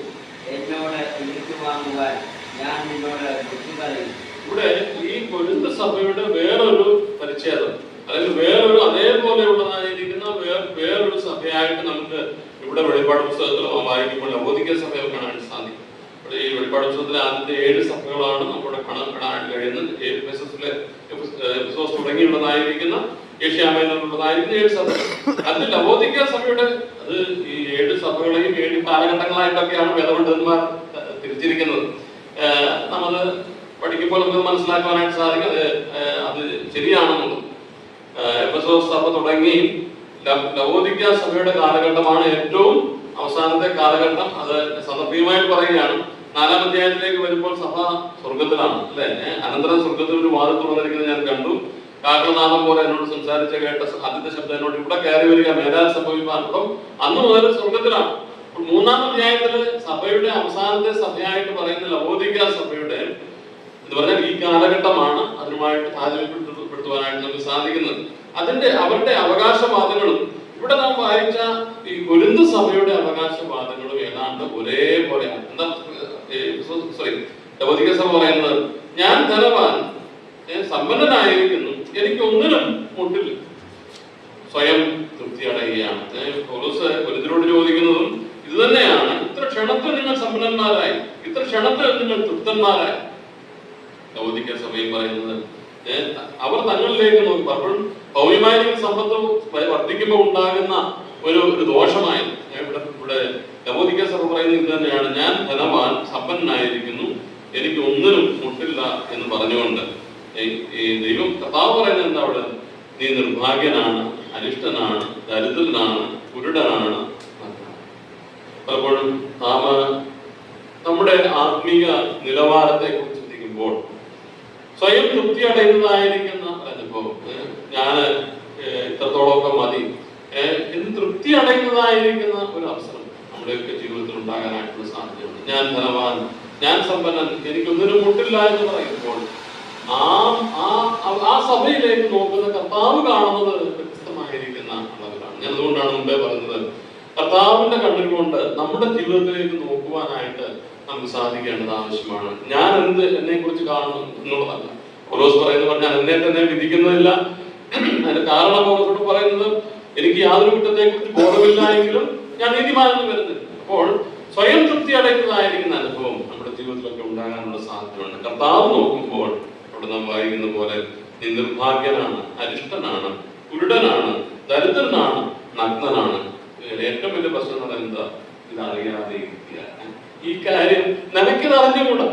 എന്നോട് വിളിച്ചു വാങ്ങുവാൻ ഞാൻ നിന്നോട് ബുദ്ധി പറയും.
ഇവിടെ ഈ കൊരിന്ത് സഭയുടെ വേറൊരു പരിച്ഛേദം, അല്ലെങ്കിൽ വേറൊരു അതേപോലെയുള്ളതായിരിക്കുന്ന വേറൊരു സഭയായിട്ട് നമുക്ക് ഇവിടെ വെളിപ്പാട് പുസ്തകത്തിൽ വായിക്കുമ്പോൾ ലവോദിക്ക സഭയെ കാണാൻ സാധിക്കും. ഇവിടെ ഈ വെളിപ്പാട് പുസ്തകത്തിലെ ആദ്യത്തെ 7 സഭകളാണ് നമ്മുടെ കാണാൻ കഴിയുന്നത്. എഫെസോസ് തുടങ്ങിയുള്ളതായിരിക്കുന്ന ഏഷ്യാമേലുള്ളതായിരിക്കുന്ന 7 സഭ. അതിൽ ലവോദിക്ക സഭയുടെ അത് ഈ 7 സഭകളെയും 7 കാലഘട്ടങ്ങളായിട്ടൊക്കെയാണ് വേദപണ്ഡിതന്മാർ തിരിച്ചിരിക്കുന്നത്. നമ്മൾ പഠിക്കുമ്പോൾ നമുക്ക് മനസ്സിലാക്കുവാനായിട്ട് സാധിക്കും അത് ശരിയാണെന്നുള്ളത്. എഫെസോസ് സഭ തുടങ്ങി ലവോദിക്ക സഭയുടെ കാലഘട്ടമാണ് ഏറ്റവും അവസാനത്തെ കാലഘട്ടം. അത് സന്ദർഭീയമായിട്ട് പറയുകയാണ്. 4-ാം അധ്യായത്തിലേക്ക് വരുമ്പോൾ സഭ സ്വർഗത്തിലാണ്, അല്ലെ? അനന്തരം സ്വർഗത്തിൽ ഒരു വാതിൽ തുറന്നിരിക്കുന്നത് ഞാൻ കണ്ടു. കാഹളനാദം പോലെ എന്നോട് സംസാരിച്ച കേട്ട ആദ്യത്തെ ശബ്ദം എന്നോട് ഇവിടെ കയറി വരിക, മേലാൽ സംഭവിക്കാനുണ്ടോ. അന്ന് മുതൽ സ്വർഗത്തിലാണ്. 3-ാം അധ്യായത്തില് സഭയുടെ അവസാനത്തെ സഭയായിട്ട് പറയുന്ന ലവോദിക്ക സഭയുടെ എന്ന് പറഞ്ഞാൽ ഈ കാലഘട്ടമാണ് അതിനുമായിട്ട് താരതമ്യപ്പെടുത്തുവാനായിട്ട് നമുക്ക് സാധിക്കുന്നത്. അവരുടെ അവകാശവാദങ്ങളും ഇവിടെ നാം വായിച്ച ഈ കൊരിന്ത് സഭയുടെ അവകാശവാദങ്ങളും ഏതാണ്ട് ഒരേപോലെയാണ്. എന്താ ലവോദിക്ക സഭ പറയുന്നത്, ഞാൻ ധനവാൻ സമ്പന്നനായിരിക്കുന്നു, എനിക്ക് ഒന്നിനും മുട്ടില്ല, സ്വയം തൃപ്തി അടയുകയാണ്. പൗലോസ് കൊരിന്ത്യരോട് ചോദിക്കുന്നതും ഇത് തന്നെയാണ്. ഇത്ര ക്ഷണത്തിൽ നിങ്ങൾ സമ്പന്നന്മാരായി, ഇത്ര ക്ഷണത്തിൽ നിങ്ങൾ തൃപ്തന്മാരായി. ലവോദിക്ക സഭയും പറയുന്നത് അവർ തങ്ങളിലേക്ക് നോക്കി. പലപ്പോഴും ഭൗമ്യമായ സമ്പത്ത് വർദ്ധിക്കുമ്പോൾ ഉണ്ടാകുന്ന ഒരു ദോഷമായി ഇവിടെ ലവോദിക്ക സഭ പറയുന്നത് ഇത് തന്നെയാണ്. ഞാൻ ധനവാൻ സമ്പന്നനായിരിക്കുന്നു, എനിക്ക് ഒന്നിനും മുട്ടില്ല എന്ന് പറഞ്ഞുകൊണ്ട് ഈ ദൈവം കർത്താവ് പറയുന്നത് എന്താ അവിടെ? നീ നിർഭാഗ്യനാണ്, അരിഷ്ടനാണ്, ദരിദ്രനാണ്, കുരുടനാണ്. പലപ്പോഴും നാം നമ്മുടെ ആത്മീയ നിലവാരത്തെ കുറിച്ച് ചിന്തിക്കുമ്പോൾ സ്വയം തൃപ്തി അടയുന്നതായിരിക്കുന്ന അനുഭവം, ഞാൻ ഇത്രത്തോളമൊക്കെ മതി എന്ന് തൃപ്തി അടയുന്നതായിരിക്കുന്ന ഒരു അവസരം നമ്മുടെയൊക്കെ ജീവിതത്തിൽ ഉണ്ടാകാനായിട്ടുള്ള സാധ്യതയുണ്ട്. ഞാൻ ധനവാൻ, ഞാൻ സമ്പന്നൻ, എനിക്കൊന്നിനും മുട്ടില്ല എന്ന് പറയുമ്പോൾ ആ സഭയിലേക്ക് നോക്കുന്ന കർത്താവ് കാണുന്നത് വ്യത്യസ്തമായിരിക്കുന്ന അളവിലാണ്. ഞാൻ അതുകൊണ്ടാണ് മുമ്പേ പറഞ്ഞത്, കർത്താവിന്റെ കണ്ണിൽ കൊണ്ട് നമ്മുടെ ജീവിതത്തിലേക്ക് നോക്കുവാനായിട്ട് നമുക്ക് സാധിക്കേണ്ടത് ആവശ്യമാണ്. ഞാൻ എന്നെ കുറിച്ച് കാണുന്നു എന്നുള്ളതല്ല. പൗലോസ് പറയുന്നത് ഞാൻ എന്നെ തന്നെ വിധിക്കുന്നതില്ല. അതിന്റെ കാരണം പൗലോസോട് പറയുന്നത്, എനിക്ക് യാതൊരു കുറ്റത്തെ കുറിച്ച് ബോധമില്ല എങ്കിലും ഞാൻ നീതിമാനെന്ന് വരുന്നില്ല. അപ്പോൾ സ്വയം തൃപ്തി അടയുന്നതായിരിക്കുന്ന അനുഭവം നമ്മുടെ ജീവിതത്തിലൊക്കെ ഉണ്ടാകാനുള്ള സാധ്യതയുണ്ട്. കർത്താവ് നോക്കുമ്പോൾ അവിടെ നാം വായിക്കുന്ന പോലെ നീ നിർഭാഗ്യനാണ്, അരിഷ്ടനാണ്, കുരുടനാണ്, ദരിദ്രനാണ്, നഗ്നനാണ്. ഏറ്റവും വലിയ പ്രശ്നം എന്താ? ഇതറിയാതെ ഈ കാര്യം നിനക്കിത് അറിഞ്ഞുകൂടാ.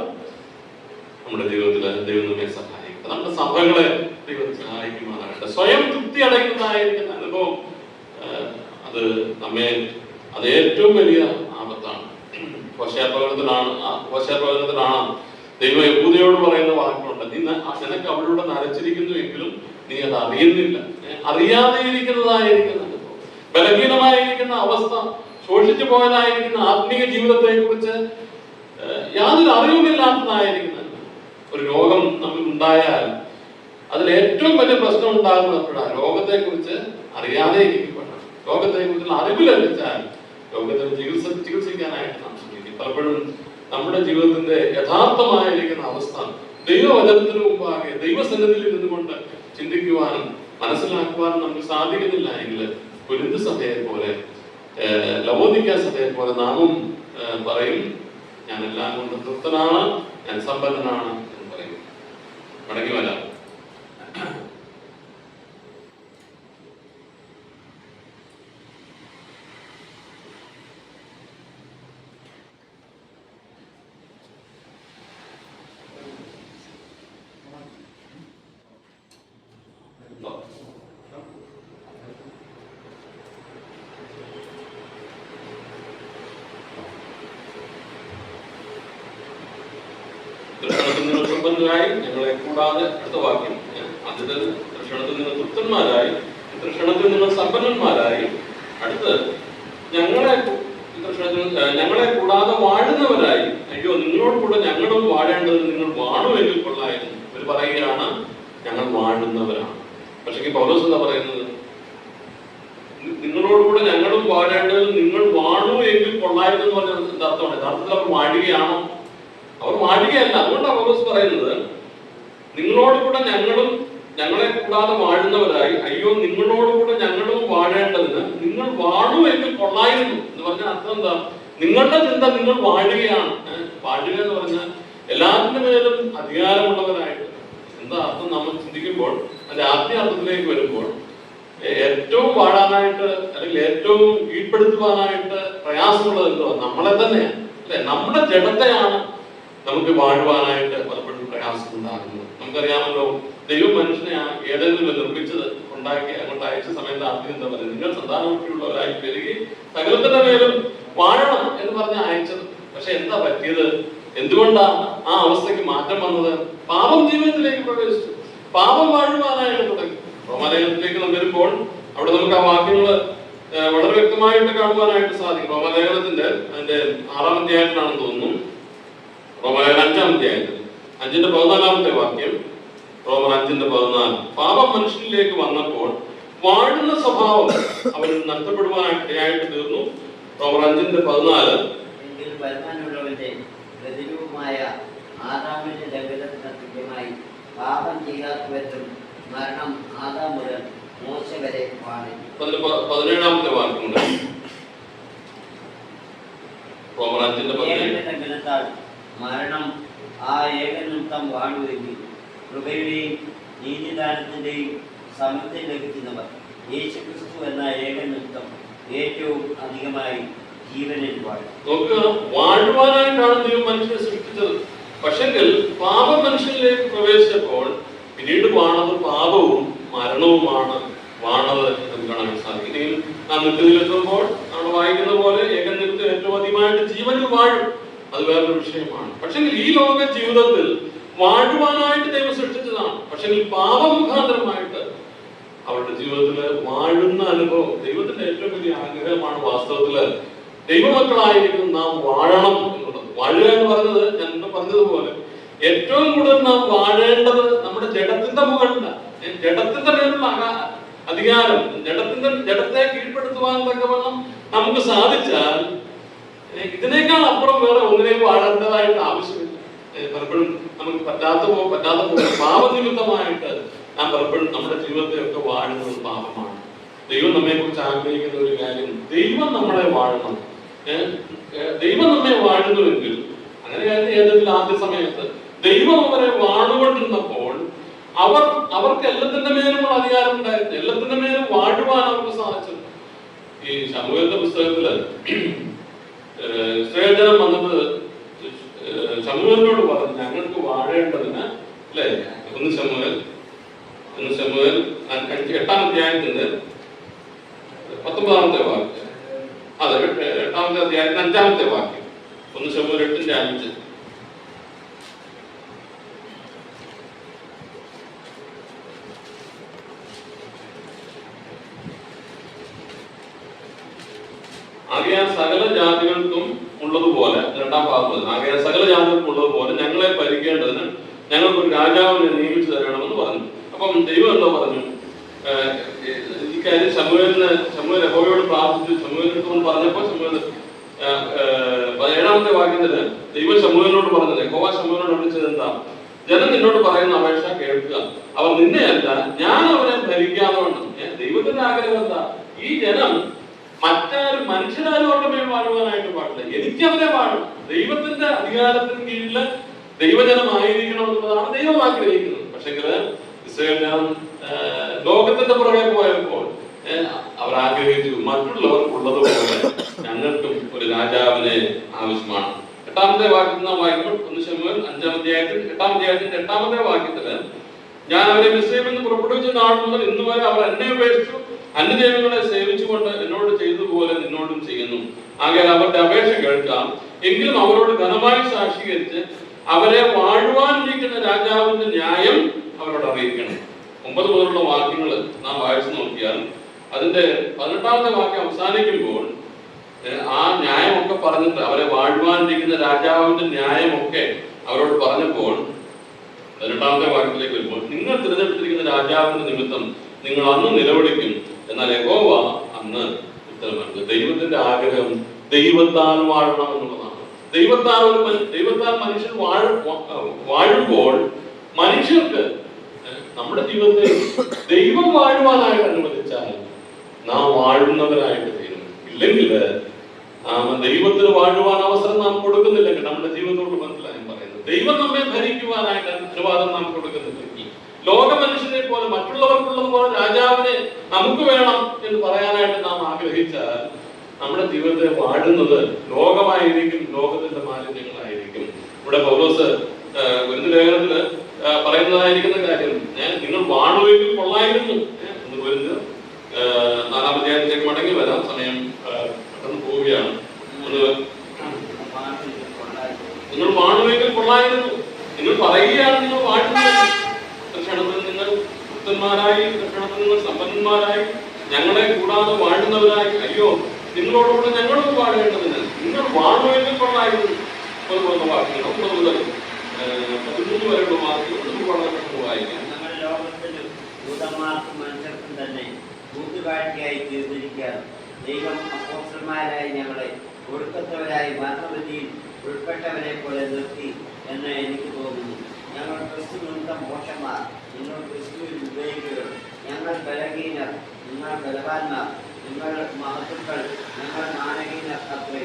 നമ്മുടെ ജീവിതത്തിൽ ദൈവം നമ്മെ സഹായിക്കും. നമ്മുടെ സഭകളെ ദൈവം സഹായിക്കുമാറാകട്ടെ. സ്വയം തൃപ്തി അടയുന്നതായിരിക്കുന്ന അനുഭവം അത് അത് ഏറ്റവും വലിയ ആപത്താണ്. ഹോശേപ്രവചനത്തിലാണ് ദൈവം യഹൂദയോട് പറയുന്ന വാക്കുണ്ട്, നിനക്ക് അവളുടെ നരച്ചിരിക്കുന്നു എങ്കിലും നീ അത് അറിയുന്നില്ല. അറിയാതെ ഇരിക്കുന്നതായിരിക്കുന്ന അനുഭവം, ബലഹീനമായിരിക്കുന്ന അവസ്ഥ, ശോഷിച്ചു പോയതായിരിക്കുന്ന ആത്മീയ ജീവിതത്തെ കുറിച്ച് യാതൊരു അറിവുമില്ലാത്തതായിരിക്കുന്ന ഒരു രോഗം നമ്മൾ ഉണ്ടായാൽ അതിൽ ഏറ്റവും വലിയ പ്രശ്നം ഉണ്ടാകുന്നപ്പോഴാണ് രോഗത്തെ കുറിച്ച് അറിയാതെ ഇരിക്കപ്പെടാം. രോഗത്തെ കുറിച്ചുള്ള അറിവ് ലഭിച്ചാൽ രോഗത്തെ ചികിത്സിക്കാനായിട്ട് നാം ശ്രമിക്കും. പലപ്പോഴും നമ്മുടെ ജീവിതത്തിന്റെ യഥാർത്ഥമായിരിക്കുന്ന അവസ്ഥ ദൈവവചനത്തിന് മുമ്പാകെ ദൈവസന്നിധിയിൽ ഇരുന്നുകൊണ്ട് ചിന്തിക്കുവാനും മനസ്സിലാക്കുവാനും നമുക്ക് സാധിക്കുന്നില്ല എങ്കിൽ കൊരിന്ത് സഭയെ പോലെ, ലവോദിക്ക സഭയെ പോലെ നാമും പറയും, ഞാൻ എല്ലാം കൊണ്ട് തൃപ്തനാണ്, ഞാൻ സമ്പന്നനാണ് എന്ന് പറയും. മടങ്ങി വരാം. ഞങ്ങളെ കൂടാതെ അടുത്ത വാക്യം, അതിന്റെ തൃഷണത്തിൽ നിന്ന് തൃപ്തന്മാരായി, തൃഷണത്തിൽ നിന്ന് സമ്പന്നന്മാരായി, അടുത്ത് ഞങ്ങളെ കൂടാതെ വാഴുന്നവരായി. അയ്യോ, നിങ്ങളോട് കൂടെ ഞങ്ങളും വാഴേണ്ടത് നിങ്ങൾ വാഴുമെങ്കിൽ കൊള്ളായിരുന്നു. ഇവർ പറയുകയാണ് ഞങ്ങൾ വാഴുന്നവരാണ്. പക്ഷേ പൗലോസ് എന്താ പറയുന്നത്? നിങ്ങളോടുകൂടെ ഞങ്ങളും വാഴേണ്ടത് നിങ്ങൾ വാണു എങ്കിൽ കൊള്ളായിരുന്നു എന്ന് പറഞ്ഞത് എന്താ അർത്ഥമാണ്? യഥാർത്ഥത്തിൽ അവർ വാഴുകയാണോ? അവർ വാഴുകയല്ല. അതുകൊണ്ടാണ് പൗലോസ് പറയുന്നത്, നിങ്ങളോടുകൂടെ ഞങ്ങളെ കൂടാതെ വാഴുന്നവരായി, അയ്യോ നിങ്ങളോടുകൂടെ ഞങ്ങളും വാഴേണ്ടതിന് നിങ്ങൾ വാണു എങ്കിൽ കൊള്ളായിരുന്നു എന്ന് പറഞ്ഞ അർത്ഥം എന്താ? നിങ്ങളുടെ ചിന്ത നിങ്ങൾ വാഴുകയാണ്. വാഴുക എന്ന് പറഞ്ഞാൽ എല്ലാത്തിൻ്റെ മേലും അധികാരമുള്ളവരായിട്ട്. എന്താ അർത്ഥം? നമ്മൾ ചിന്തിക്കുമ്പോൾ അതിന്റെ ആത്മീയ അർത്ഥത്തിലേക്ക് വരുമ്പോൾ ഏറ്റവും വാഴാനായിട്ട് അല്ലെങ്കിൽ ഏറ്റവും കീഴ്പ്പെടുത്തുവാനായിട്ട് പ്രയാസമുള്ളത് എന്തോ? നമ്മളെ തന്നെയാണ്, അല്ലെ? നമ്മുടെ ജഡത്തെയാണ് നമുക്ക് വാഴുവാനായിട്ട് പലപ്പോഴും പ്രയാസം ഉണ്ടാകുന്നത്. നമുക്കറിയാമല്ലോ, ദൈവം മനുഷ്യനെ ഏതെങ്കിലും നിർമ്മിച്ചത്, ഉണ്ടാക്കി അങ്ങോട്ട് അയച്ച സമയത്ത് ആദ്യം എന്താ പറയുന്നത്? നിങ്ങൾ സന്താനമുള്ളവരായി പെരുകി സകലത്തിന്റെ മേലും വാഴണം എന്ന് പറഞ്ഞ് അയച്ചത്. പക്ഷെ എന്താ പറ്റിയത്? എന്തുകൊണ്ടാണ് ആ അവസ്ഥയ്ക്ക് മാറ്റം വന്നത്? പാപം ജീവിതത്തിലേക്ക് പ്രവേശിച്ചു, പാപം വാഴുവാനായിട്ട് തുടങ്ങി. റോമാലേഖനത്തിലേക്ക് നാം വരുമ്പോൾ അവിടെ നമുക്ക് ആ വാക്യങ്ങൾ വളരെ വ്യക്തമായിട്ട് കാണുവാനായിട്ട് സാധിക്കും. റോമാലേഖനത്തിന്റെ അതിന്റെ 6-ാം അധ്യായത്തിലാണെന്ന് തോന്നുന്നു. റോമാലേഖനം 5-ാം അധ്യായത്തിൽ 5-ന്റെ 14 വാക്യം. റോമർ 5-14. പാപം മനുഷ്യനിലേക്ക് വന്നപ്പോൾ വാഴുന്ന സ്വഭാവം അവൻ നഷ്ടപ്പെടുവാനായിട്ട് ഇടയായിട്ട് തീർന്നു. റോമർ 5-14.
വരുമാനമുള്ളവന്റെ പ്രതിരൂപമായ ആദാമിന്റെ ലംഘനത്തിന് തുല്യമായി പാപം ചെയ്യാത്തവരും മരണം ആദാം മുതൽ മോശ വരെ വാണി.
17-ാമത്തെ വാക്യമുണ്ട്. റോമർ 5-17.
ലംഘനത്താൽ മരണം ആ ഏകനിമിത്തം വാഴുവെങ്കിൽ കൃപയുടെയും നീതിദാനത്തിന്റെയും സമൃദ്ധി ലഭിക്കുന്നവർ യേശുക്രിസ്തു എന്ന ഏകനിമിത്തം ഏറ്റവും അധികമായി ജീവനിൽ വാഴും.
നോക്കുക, വാഴുവാനായിട്ടാണ് ദൈവം മനുഷ്യനെ സൃഷ്ടിച്ചത്. പക്ഷെങ്കിൽ പാപം മനുഷ്യനിലേക്ക് പ്രവേശിച്ചപ്പോൾ പിന്നീട് വാണത് പാപവും മരണവുമാണ് വാണത് എന്ന് കാണാൻ സാധിക്കും. ഇനിയും നാം നിത്യത്തിലെത്തുമ്പോൾ നമ്മൾ വായിക്കുന്ന പോലെ ഏകനിമിത്തം ഏറ്റവും അധികമായിട്ട് ജീവനിൽ വാഴും. അത് വേറൊരു വിഷയമാണ്. പക്ഷെ ഈ ലോക ജീവിതത്തിൽ വാഴുവാനായിട്ട് ദൈവം സൃഷ്ടിച്ചതാണ്. പക്ഷെ പാപം മുഖാന്തരമായിട്ട് അവരുടെ ജീവിതത്തില് വാഴുന്ന അനുഭവം ദൈവത്തിന്റെ ഏറ്റവും വലിയ ആഗ്രഹമാണ്. വാസ്തവത്തില് ദൈവമക്കളായിരിക്കും നാം വാഴണം എന്നുള്ളത്. വാഴുക എന്ന് പറയുന്നത് ഞാൻ പറഞ്ഞതുപോലെ ഏറ്റവും കൂടുതൽ നാം വാഴേണ്ടത് നമ്മുടെ ജഡത്തിന്റെ മുകളിലാണ്. ജഡത്തിന്റെ മേലുള്ള അധികാരം, ജഡത്തെ കീഴ്പ്പെടുത്തുവാൻ തക്കവണ്ണം നമുക്ക് സാധിച്ചാൽ ഇതിനേക്കാൾ അപ്പുറം വേറെ ഒന്നിനെയും വാഴേണ്ടതായിട്ട് ആവശ്യമില്ല. പലപ്പോഴും നമുക്ക് പറ്റാത്ത പാപനിമിത്തമായിട്ട് നാം പലപ്പോഴും നമ്മുടെ ജീവിതത്തെ ഒക്കെ വാഴുന്നത് പാപമാണ്. ദൈവം നമ്മെ കുറിച്ച് ആഗ്രഹിക്കുന്ന ഒരു കാര്യം, ദൈവം നമ്മളെ വാഴണം. ദൈവം നമ്മെ വാഴുന്നുവെങ്കിൽ, അങ്ങനെയായിരുന്നു ഏതെങ്കിലും ആദ്യ സമയത്ത് ദൈവം അവരെ വാഴുകൊണ്ടിരുന്നപ്പോൾ അവർക്ക് എല്ലാത്തിന്റെ മേലുമുള്ള അധികാരം ഉണ്ടായിരുന്നു. എല്ലാത്തിന്റെ മേലും വാഴുവാൻ അവർക്ക് സാധിച്ചത്. ഈ ശമൂവേലിന്റെ പുസ്തകത്തില് ഇസ്രായേൽ വന്നത് ശമൂവേലിനോട് പറഞ്ഞു, ഞങ്ങൾക്ക് വാഴേണ്ടതിന്, അല്ലെ? 1 ശമൂവേൽ 8-ാം അധ്യായത്തിന്റെ 19-ാമത്തെ വാക്യം. അതെ, 8-ാമത്തെ അധ്യായത്തിന്റെ 5-ാമത്തെ വാക്യം. 1 ശമൂവേൽ 8:5. ആകയാൽ സകല ജാതികൾക്കും ഉള്ളതുപോലെ, 2-ാം ഭാഗം, ആകയാൽ സകല ജാതികൾക്കും ഉള്ളതുപോലെ ഞങ്ങളെ ഭരിക്കേണ്ടതിന് ഞങ്ങൾക്കൊരു രാജാവിനെ നിയമിച്ചു തരണമെന്ന് പറഞ്ഞു. അപ്പം ദൈവം എന്താ പറഞ്ഞു? ഈ കാര്യം ശമൂവേൽ യഹോവയോട് പ്രാർത്ഥിച്ചു. ശമൂവേലിനോട് പറഞ്ഞപ്പോൾ ശമൂവേൽ 17-ാമത്തെ വാക്യത്തില് ദൈവം ശമൂവേലിനോട് പറഞ്ഞത്, യഹോവ ശമൂവേലിനോട് വിളിച്ചത് എന്താ? ജനം നിന്നോട് പറയുന്ന അപേക്ഷ കേൾക്കുക, അവർ നിന്നെയല്ല ഞാൻ അവരെ ഭരിക്കാതെ വേണം. ദൈവത്തിന്റെ ആഗ്രഹം എന്താ? ഈ ജനം മറ്റാരും മനുഷ്യരാരും അവരുടെ മേൽ വാഴുവാനായിട്ട് പാടില്ല, എനിക്ക് അവരെ വാഴും. ദൈവത്തിന്റെ അധികാരത്തിന് കീഴില് ദൈവജനമായിരിക്കണം എന്നുള്ളതാണ് ദൈവം ആഗ്രഹിക്കുന്നത്. പക്ഷെങ്കിൽ ഇസ്രായേൽ ജനം ലോകത്തിന്റെ പുറകെ പോയപ്പോൾ അവർ ആഗ്രഹിച്ചു മറ്റുള്ളവർക്കുള്ളതുപോലെ ഞങ്ങൾക്കും ഒരു രാജാവിനെ ആവശ്യമാണ്. 8-ാമത്തെ വാക്യത്തിൽ നാം വായിക്കുമ്പോൾ 1 ശമൂവേൽ 5-ാം അധ്യായത്തിൽ 8-ാം അധ്യായത്തിന്റെ 8-ാമത്തെ വാക്യത്തില് ഞാൻ അവരെ മിസ്രയീമിൽ നിന്ന് പുറപ്പെടുവിച്ച നാൾ മുതൽ ഇന്ന് വരെ അവർ എന്നെ ഉപേക്ഷിച്ചു അന്യദൈവങ്ങളെ സേവിച്ചുകൊണ്ട് എന്നോട് ചെയ്തതുപോലെ നിന്നോടും ചെയ്യുന്നു. ആകയാൽ അവരുടെ അപേക്ഷ കേൾക്കാം, എങ്കിലും അവരോട് ഘനമായി സാക്ഷീകരിച്ച് അവരെ വാഴുവാനിരിക്കുന്ന രാജാവിന്റെ ന്യായം അവരോട് അറിയിക്കണം. 9 മുതലുള്ള വാക്യങ്ങൾ നാം വായിച്ചു നോക്കിയാൽ അതിന്റെ 18-ാമത്തെ വാക്യം അവസാനിക്കുമ്പോൾ ആ ന്യായമൊക്കെ പറഞ്ഞിട്ട് അവരെ വാഴുവാനിരിക്കുന്ന രാജാവിന്റെ ന്യായമൊക്കെ അവരോട് പറഞ്ഞപ്പോൾ 18-ാമത്തെ വാക്യത്തിലേക്ക് വരുമ്പോൾ നിങ്ങൾ തിരഞ്ഞെടുത്തിരിക്കുന്ന രാജാവിന്റെ നിമിത്തം നിങ്ങൾ അന്ന് നിലവിളിക്കും, എന്നാൽ യഹോവ അന്ന് ഉത്തരമരുളും. ദൈവത്തിന്റെ ആഗ്രഹം ദൈവത്താൽ വാഴണം എന്നുള്ളതാണ്. ദൈവത്താൽ മനുഷ്യൻ വാഴുമ്പോൾ മനുഷ്യർക്ക് നമ്മുടെ ജീവിതത്തിൽ ദൈവം വാഴുവാനായിട്ട് അനുവദിച്ചാൽ നാം വാഴുന്നവരായിട്ട് തീരും. ഇല്ലെങ്കിൽ ദൈവത്തിന് വാഴുവാൻ അവസരം നാം കൊടുക്കുന്നില്ലെങ്കിൽ നമ്മുടെ ജീവിതത്തോട് മനസ്സിലായി പറയുന്നത് ദൈവം നമ്മെ ഭരിക്കുവാനായിട്ട് അനുവാദം നാം കൊടുക്കുന്നില്ലെങ്കിൽ ലോക മനുഷ്യനെ പോലെ മറ്റുള്ളവർക്കുള്ളതുപോലെ രാജാവിനെ നമുക്ക് വേണം എന്ന് പറയാനായിട്ട് നാം ആഗ്രഹിച്ചാൽ നമ്മുടെ ജീവിതത്തെ വാഴുന്നത് ലോകമായിരിക്കും, ലോകത്തിന്റെ മാലിന്യങ്ങളായിരിക്കും. ഇവിടെ പൗലോസ് കൊരിന്ത്യർ ലേഖനത്തില് പറയുന്നതായിരിക്കുന്ന കാര്യം, നിങ്ങൾ വാഴുവെങ്കിൽ കൊള്ളായിരുന്നു. കൊരിന്ത്യർ 4-ാം അധ്യായത്തിലേക്ക് മടങ്ങി വരാം, സമയം പെട്ടെന്ന് പോവുകയാണ്. നിങ്ങൾ വാഴുവെങ്കിൽ കൊള്ളായിരുന്നു. നിങ്ങൾ പറയുകയാണ് നിങ്ങൾ വാഴുന്നത്. ക്ഷണത്തിൽ നിങ്ങൾ വൃദ്ധന്മാരായി, ക്ഷണത്തിൽ നിങ്ങൾ സമ്പന്നന്മാരായി, ഞങ്ങളെ കൂടാതെ വാഴുന്നവരായി, അയ്യോ നിങ്ങളോടുകൂടെ ഞങ്ങളും വാഴേണ്ടതിന് നിങ്ങൾ വാഴുവെങ്കിൽ കൊള്ളായിരുന്നു. 9 വാക്യങ്ങൾ 9 മുതൽ 13 വരെയുള്ള വാക്യങ്ങൾ നമുക്ക് വളരെ പെട്ടെന്ന് വായിക്കാം.
ഞങ്ങൾ ലോകത്തിലും ദൂതന്മാർക്കും മനുഷ്യർക്കും തന്നെ കൂട്ടുകാഴ്ചയായി തീർന്നിരിക്കുകയാണ്. ദൈവം അപ്പോസ്തലന്മാരായി ഞങ്ങളെ ഒടുക്കത്തവരായി മരണവിധിയിൽ ഉൾപ്പെട്ടവരെ പോലെ നിർത്തി എന്ന് എനിക്ക് തോന്നുന്നു. ഞങ്ങൾ ക്രിസ്തു നിമിത്തം മോശന്മാർ, നിങ്ങൾ ക്രിസ്തുവിൽ ഉപയോഗിക്കുക. ഞങ്ങൾ ബലഹീനർ, നിങ്ങൾ ബലവാന്മാർ. നിങ്ങൾ മഹത്തുക്കൾ, ഞങ്ങൾ നാണഹീനർ അത്രേ.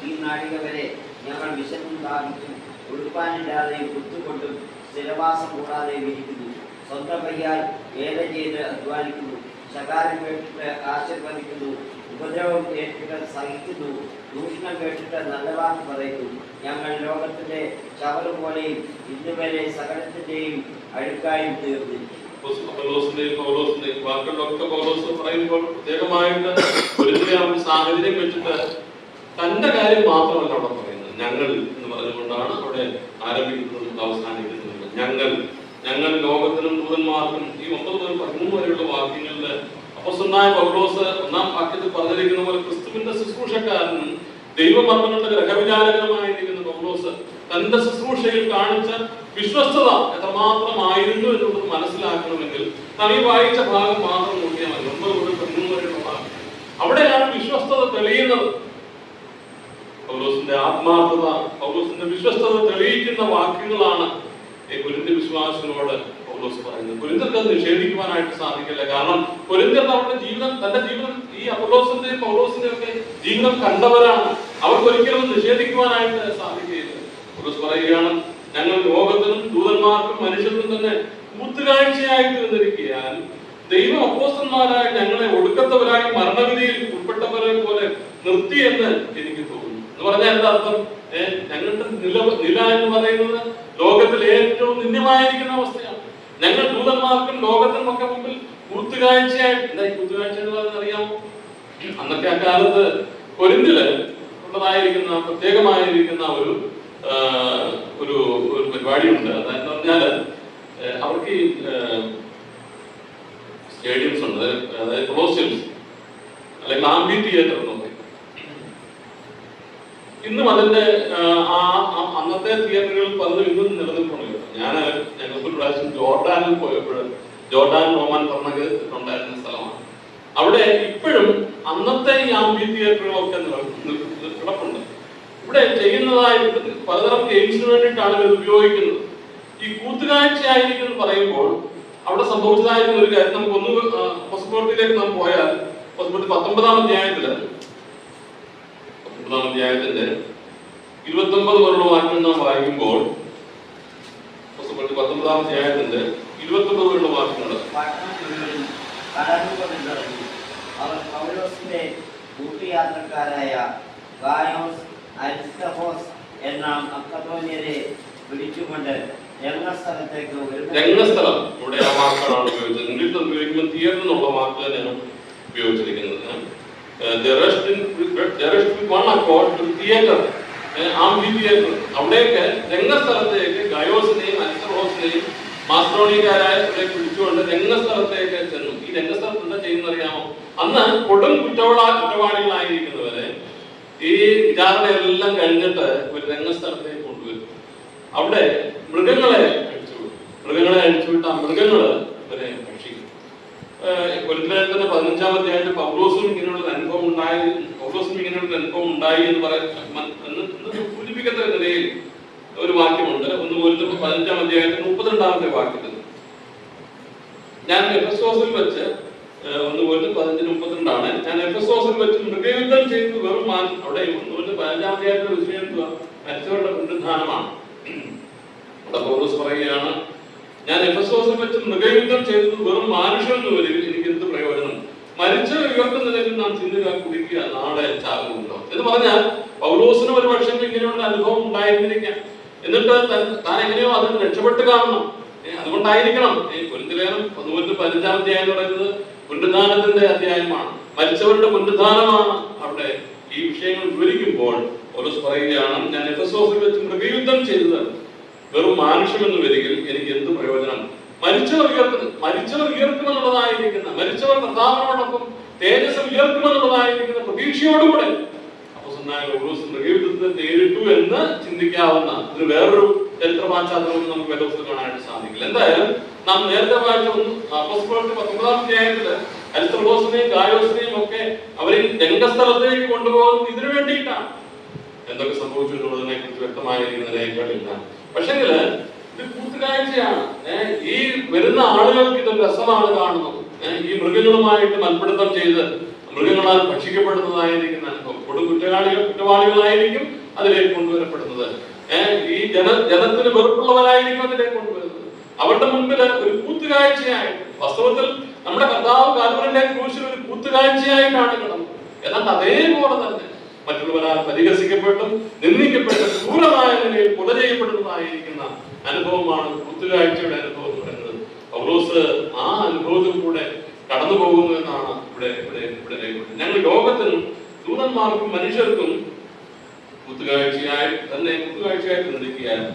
ഈ നാഴിക വരെ ഞങ്ങൾ വിശന്നും ദാഹിച്ചും ഉടുപ്പാനില്ലാതെയും കുത്തുകൊണ്ടും സ്ഥിരവാസം കൂടാതെയും ഇരിക്കുന്നു. സ്വന്തം കയ്യാൽ വേല ചെയ്ത് അധ്വാനിക്കുന്നു. ശകാരം കേട്ടിട്ട് ആശീർവദിക്കുന്നു. ഉപദ്രവം കേട്ടിട്ട് സഹിക്കുന്നു. ദൂഷണം കേട്ടിട്ട് നല്ല വാക്ക് പറയുന്നു. ഞങ്ങൾ ലോകത്തിന്റെ ചവറ് പോലെയും ഇന്നുവരെ സകലത്തിന്റെയും അഴുക്കായും തീർന്നിരിക്കുന്നു.
വാക്കുകളിലൊക്കെ പൗലോസ് പറയുമ്പോൾ പ്രത്യേകമായിട്ട് ഒരു സാഹചര്യം വെച്ചിട്ട് തന്റെ കാര്യം മാത്രമല്ല അവിടെ പറയുന്നത്. ഞങ്ങൾ എന്ന് പറഞ്ഞുകൊണ്ടാണ് അവിടെ ആരംഭിക്കുന്നതും അവസാനിക്കുന്നതും. ഞങ്ങൾ ലോകത്തിനും ദൂതന്മാർക്കും. ഈ 9 മുതൽ 13 വരെയുള്ള വാക്യങ്ങളില് അപ്പോസ്തലനായ പൗലോസ് 1-ാം വാക്യത്തിൽ പറഞ്ഞിരിക്കുന്ന പോലെ ക്രിസ്തുവിന്റെ ശുശ്രൂഷക്കാരനും ദൈവമർമ്മങ്ങളുടെ ഗ്രഹവിചാരകരമായിരിക്കുന്ന പൗലോസ് തന്റെ ശുശ്രൂഷയിൽ കാണിച്ച വിശ്വസ്തത എത്രമാത്രമായിരുന്നു എന്നുള്ളത് മനസ്സിലാക്കണമെങ്കിൽ നാം ഈ വായിച്ച ഭാഗം മാത്രം നോക്കിയാൽ മതി. 9 മുതൽ 13 വരെയുള്ള ഭാഗം. അവിടെയാണ് വിശ്വസ്തത തെളിയുന്നത്. പൗലോസിന്റെ ആത്മാർത്ഥത, പൗലോസിന്റെ വിശ്വസ്തത തെളിയിക്കുന്ന വാക്യങ്ങളാണ് ഈ കൊരിന്ത്യർ വിശ്വാസികളോട് പൗലോസ് പറയുന്നത്. കൊരിന്ത്യർക്ക് അത് നിഷേധിക്കുവാനായിട്ട് സാധിക്കില്ല. കാരണം കൊരിന്ത്യർ അവരുടെ ജീവിതം, തന്റെ ജീവിതം, ഈ അപ്പൊല്ലോസിന്റെയും പൗലോസിന്റെയും ഒക്കെ ജീവിതം കണ്ടവരാണ്. അവർക്ക് ഒരിക്കലും നിഷേധിക്കുവാനായിട്ട് സാധിക്കുകയില്ല. പൗലോസ് പറയുകയാണ്, ഞങ്ങൾ ലോകത്തിനും ദൂതന്മാർക്കും മനുഷ്യർക്കും തന്നെ കൂട്ടുകാഴ്ചയായി തീർന്നിരിക്കാൻ ദൈവം അപ്പോസ്തലന്മാരായ ഞങ്ങളെ ഒടുക്കത്തവരായി മരണവിധിയിൽ ഉൾപ്പെട്ടവരെ പോലെ നിർത്തി എന്ന് എനിക്ക് തോന്നുന്നു. എന്ന് പറഞ്ഞാൽ എന്താ അർത്ഥം? ഞങ്ങളുടെ നില എന്ന് പറയുന്നത് ലോകത്തിൽ ഏറ്റവും നിന്ദ്യമായിരിക്കുന്ന അവസ്ഥയാണ്. ഞങ്ങൾ ദൂതന്മാർക്കും ലോകത്തിനും ഒക്കെ മുമ്പിൽ കൂത്തുകാഴ്ചയായിട്ട്, എന്താ ഈ കൂത്തുകാഴ്ച എന്ന് പറയുന്നത് അറിയാമോ? അന്നത്തെ അക്കാലത്ത് കൊരിന്തില് ഉള്ളതായിരിക്കുന്ന പ്രത്യേകമായിരിക്കുന്ന ഒരു ഒരു ഒരു പരിപാടിയുണ്ട്. അതെന്ന് പറഞ്ഞാല് അവർക്ക് ഈ സ്റ്റേഡിയംസ് ഉണ്ട്, അതായത് കൊളോസിയംസ് അല്ലെങ്കിൽ ആംബി തിയേറ്റർ എന്ന് പറയും. ഇന്നും അതിന്റെ അന്നത്തെ തിയേറ്ററുകളിൽ പലതും ഇന്നും നിലനിൽക്കുന്നുണ്ട്. ഞങ്ങൾക്ക് പ്രാവശ്യം ജോർഡാനിൽ പോയപ്പോൾ, ജോർഡാൻ റോമാൻ ഭരണണ്ടായിരുന്ന സ്ഥലമാണ്. അവിടെ ഇപ്പോഴും അന്നത്തെ ഈ ആംബി തിയേറ്ററുകളൊക്കെ കിടപ്പുണ്ട്. ഇവിടെ ചെയ്യുന്നതായിട്ട് പലതരം ഗെയിംസിന് വേണ്ടിയിട്ടാണ് ഇത് ഉപയോഗിക്കുന്നത്. ഈ കൂത്തുകാഴ്ച ആയിരിക്കും എന്ന് പറയുമ്പോൾ അവിടെ സംഭവിച്ചതായിരുന്ന ഒരു കാര്യം നമുക്ക് ഒന്ന് ഹോസ്പിറ്റലിലേക്ക് നാം പോയാൽ, ഹോസ്പിറ്റൽ 19-ാം അധ്യായത്തിന്റെ 29 വരെയുള്ള വാക്യം നാം വായിക്കുമ്പോൾ, 19-ാം അധ്യായത്തിന്റെ 29 വരെയുള്ള വാക്യങ്ങൾ
അവർ പൗലോസിന്റെ കൂട്ടുയാത്രക്കാരായ ഗായോസ്, അരിസ്തഫോസ് എന്ന മക്കതോന്യരെ പിടിച്ചുകൊണ്ട് രംഗസ്ഥലത്തേക്ക്
രംഗസ്ഥലം ഇവിടെ ആ വാക്കാണ് ഉപയോഗിച്ചത്. ഇംഗ്ലീഷിൽ ഉപയോഗിക്കുമ്പോൾ തിയേറ്റർ എന്നുള്ള വാക്ക് തന്നെയാണ് ഉപയോഗിച്ചിരിക്കുന്നത്. അവിടേക്ക് രംഗസ്ഥലത്തേക്ക് ഗയോസിനെയും അരിസ്തഫോസിനെയും മാസ്ട്രോണിക്കാരായവരെ പിടിച്ചുകൊണ്ട് രംഗസ്ഥലത്തേക്ക് ചെന്നു. ഈ രംഗസ്ഥലത്ത് എന്താ ചെയ്യുന്ന അറിയാമോ? അന്ന് കൊടും കുറ്റവാളികളായിരിക്കുന്നവരെ ഈ വിചാരണയെല്ലാം കഴിഞ്ഞിട്ട് ഒരു രംഗസ്ഥലത്തേക്ക് കൊണ്ടുവരും. അവിടെ മൃഗങ്ങളെ അഴിച്ചുവിട്ട ആ മൃഗങ്ങള് ഇവരെ ഭക്ഷിക്കും. കൊരിന്ത്യരുടെ 15-ാം അധ്യായത്തിൽ പൗലോസും ഇങ്ങനെയുള്ള അനുഭവം ഉണ്ടായി എന്ന് സൂചിപ്പിക്കുന്ന നിലയിൽ ഒരു വാക്യമുണ്ട്. 1 കൊരിന്ത്യർ 15-ാം അധ്യായത്തിൽ 32-ാമത്തെ വാക്യത്തിൽ, ഞാൻ എഫെസോസിൽ വെച്ച് 1 കൊരിന്ത്യർ 15:32 ഞാൻ എഫെസോസിൽ വെച്ച് മൃഗയുദ്ധം ചെയ്ത് വെറും അവിടെ 1 കൊരിന്ത്യർ 15-ാം അധ്യായത്തിലെ വിഷയം മരിച്ചവരുടെ പുനരുദ്ധാനമാണ്. അവിടെ പൗലോസ് പറയുകയാണ്, ഞാൻ എഫെസോസിൽ വെച്ച് മൃഗയുദ്ധം ചെയ്തത് വെറും മാനുഷമെന്ന് വരും, എനിക്ക് എന്ത് പ്രയോജനം? മരിച്ച ഉയർത്തുന്നതിലേക്ക് നാം തിന്നുക കുടിക്കുക, നാളെ ചാകുന്നുണ്ടോ എന്ന് പറഞ്ഞാൽ പൗലോസിന് ഒരു പക്ഷേ ഇങ്ങനെയുള്ള അനുഭവം ഉണ്ടായിരുന്നിരിക്കാം. എന്നിട്ട് താൻ എങ്ങനെയോ അതിന് രക്ഷപ്പെട്ട് കാണണം. അതുകൊണ്ടായിരിക്കണം കൊരിന്ത്യലേഖനം 1 കൊരിന്ത്യർ 15-ാം അധ്യായം എന്ന് പറയുന്നത് പുനരുദ്ധാനത്തിന്റെ അധ്യായമാണ്, മരിച്ചവരുടെ പുനരുദ്ധാനമാണ്. അവിടെ ഈ വിഷയങ്ങൾ വിവരിക്കുമ്പോൾ പൗലോസ് പറയുകയാണ്, ഞാൻ എഫെസോസിൽ വെച്ച് മൃഗയുദ്ധം ചെയ്തത് വെറും മാനുഷ്യമെന്ന് വരികിൽ എനിക്ക് എന്ത് പ്രയോജനം? മരിച്ചവർ ഉയർത്തുമെന്നുള്ളതായിരിക്കുന്ന, മരിച്ചവർ കർത്താവിനോടൊപ്പം തേജസ് ഉയർത്തുമെന്നുള്ളതായിരിക്കുന്ന പ്രതീക്ഷയോടുകൂടെ അപ്പോസ്തലനായ പൗലോസ് മൃഗയുദ്ധത്തെ നേരിട്ടു എന്ന് ചിന്തിക്കാവുന്ന ഒരു വേറൊരു ചരിത്ര പാശ്ചാത്തലം നമുക്ക് വേദപുസ്തകത്തിൽ കാണാനായിട്ട് സാധിക്കില്ല. എന്തായാലും നാം നേരത്തെ വായിച്ച അപ്പോസ്തലരുടെ 19-ാം അധ്യായത്തില് അരിസ്തർഹോസിനെയും ഗായോസിനെയും ഒക്കെ അവരെ രംഗസ്ഥലത്തേക്ക് കൊണ്ടുപോകുന്നത് ഇതിനു വേണ്ടിയിട്ടാണ്. എന്തൊക്കെ സംഭവിച്ചു എന്നുള്ളതിനെ കുറിച്ച് വ്യക്തമായിരിക്കുന്ന രേഖകളില്ല. പക്ഷെങ്കില് ഇത് കൂട്ടുകാഴ്ചയാണ്. ഈ വരുന്ന ആളുകൾക്ക് ഇതൊരു രസമാണ് കാണുന്നത്. ഈ മൃഗങ്ങളുമായിട്ട് മൽപ്പിടുത്തം ചെയ്ത് മൃഗങ്ങളാൽ ഭക്ഷിക്കപ്പെടുന്നതായിരിക്കുന്ന അനുഭവം, കുറ്റവാളികളായിരിക്കും അതിലേക്ക് കൊണ്ടുവരപ്പെടുന്നത്. ഈ ജനത്തിന് വെറുപ്പുള്ളവരായിരിക്കും അതിലേക്ക് കൊണ്ടുവരുന്നത്. അവരുടെ മുൻപിൽ ഒരു കൂത്തുകാഴ്ചയായിട്ട്, വാസ്തവത്തിൽ നമ്മുടെ കർത്താവ് കാൽവരിയിലെ ക്രൂശിൽ ഒരു കൂത്തുകാഴ്ചയായിട്ടാണ് കിടന്നത്. എന്നാൽ അതേപോലെ തന്നെ മറ്റുള്ളവരാൽ പരിഹസിക്കപ്പെട്ടും നിന്ദിക്കപ്പെട്ടും ക്രൂരമായ നിലയിൽ കൊല ചെയ്യപ്പെടുന്നതായിരിക്കുന്ന അനുഭവമാണ് കൂത്തുകാഴ്ചയുടെ അനുഭവം എന്ന് പറയുന്നത്. പൗലോസ് ആ അനുഭവത്തിൽ കൂടെ കടന്നു പോകുന്നു എന്നാണ് ഇവിടെ ഞങ്ങൾ ലോകത്തിനും ദൂതന്മാർക്കും മനുഷ്യർക്കും കൂത്തുകാഴ്ചയായിട്ട് ചിന്തിക്കുകയാണ്.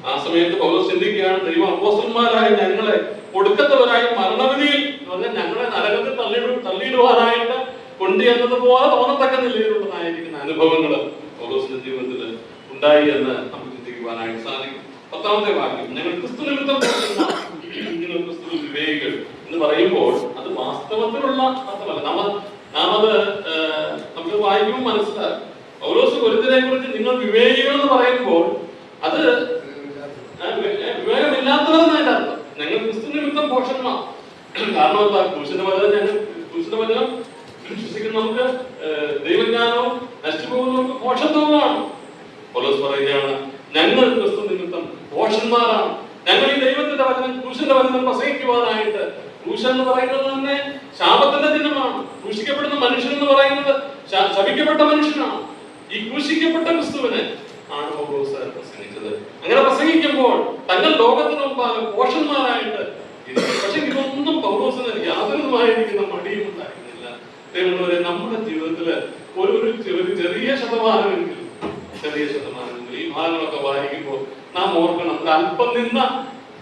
ആ സമയത്ത് പൗലോസ് ചിന്തിക്കുകയാണ്, ദൈവം അപ്പോസ്തലന്മാരായ ഞങ്ങളെ ഒടുക്കത്തവരായി മരണവിധിയിൽ ഞങ്ങളെ നരകത്തിൽ തള്ളിയിടുവാനായിട്ട് കൊണ്ടുചെന്നതുപോലെ തോന്നത്തക്ക നിലയിലുള്ളതായിരിക്കുന്ന അനുഭവങ്ങൾ പൗലോസിന്റെ ജീവിതത്തിൽ ഉണ്ടായി എന്ന് നമുക്ക് ചിന്തിക്കുവാനായിട്ട് സാധിക്കും. 10-ാമത്തെ വാക്യം, ഞങ്ങൾ ക്രിസ്തു നിമിത്തം ക്രിസ്തു വിവേകികൾ എന്ന് പറയുമ്പോൾ അത് വാസ്തവത്തിലുള്ള അർത്ഥമല്ല. നാം അത് നമുക്ക് വായിക്കുമ്പോൾ മനസ്സിലാക്കും. പൗലോസ് കൊരിന്ത്യരെ കുറിച്ച് നിങ്ങൾ വിവേകികൾ എന്ന് പറയുമ്പോൾ അത് വിവേകമില്ലാത്തവരെന്നതിന്റെ അർത്ഥം. ഞങ്ങൾ ക്രിസ്തു നിമിത്തം ഭോഷന്മാർ. കാരണം എന്താ? ക്രൂശിന്റെ വചനം വിശ്വസിക്കുന്ന നമുക്ക് ദൈവജ്ഞാനവും നശിച്ചുപോകുന്നവർക്ക് ഭോഷത്വവുമാണ്. പൗലോസ് പറയുകയാണ്, ഞങ്ങൾ ക്രിസ്തു നിമിത്തം ഭോഷന്മാരാണ്. ഞങ്ങൾ ഈ ദൈവത്തിന്റെ വചനം, ക്രൂശിന്റെ വചനം പ്രസംഗിക്കുവാനായിട്ട്, ക്രൂശ് എന്ന് പറയുന്നത് തന്നെ ശാപത്തിന്റെ ചിഹ്നമാണ്. ക്രൂശിക്കപ്പെടുന്ന മനുഷ്യൻ എന്ന് പറയുന്നത് ശപിക്കപ്പെട്ട മനുഷ്യനാണ്. ഈ ക്രൂശിക്കപ്പെട്ട ക്രിസ്തുവിനെ ആണ് പൗലോസ് പ്രസംഗിച്ചത്. അങ്ങനെ പ്രസംഗിക്കുമ്പോൾ തങ്ങൾ ലോകത്തിന് മുമ്പാകെ ഭോഷന്മാരായിട്ട്, പക്ഷെ ഇതൊന്നും പൗലോസിന് യാതൊരു വ്യക്തമായിരിക്കുന്ന മടിയും ഉണ്ടായിരുന്നില്ല. ദൈവങ്ങളെ നമ്മുടെ ജീവിതത്തില് ഒരു ചെറിയ ശതമാനമെങ്കിലും ഈ ഭാഗങ്ങളൊക്കെ വായിക്കുമ്പോൾ നാം ഓർക്കണം, ഒരു അല്പം നിന്ന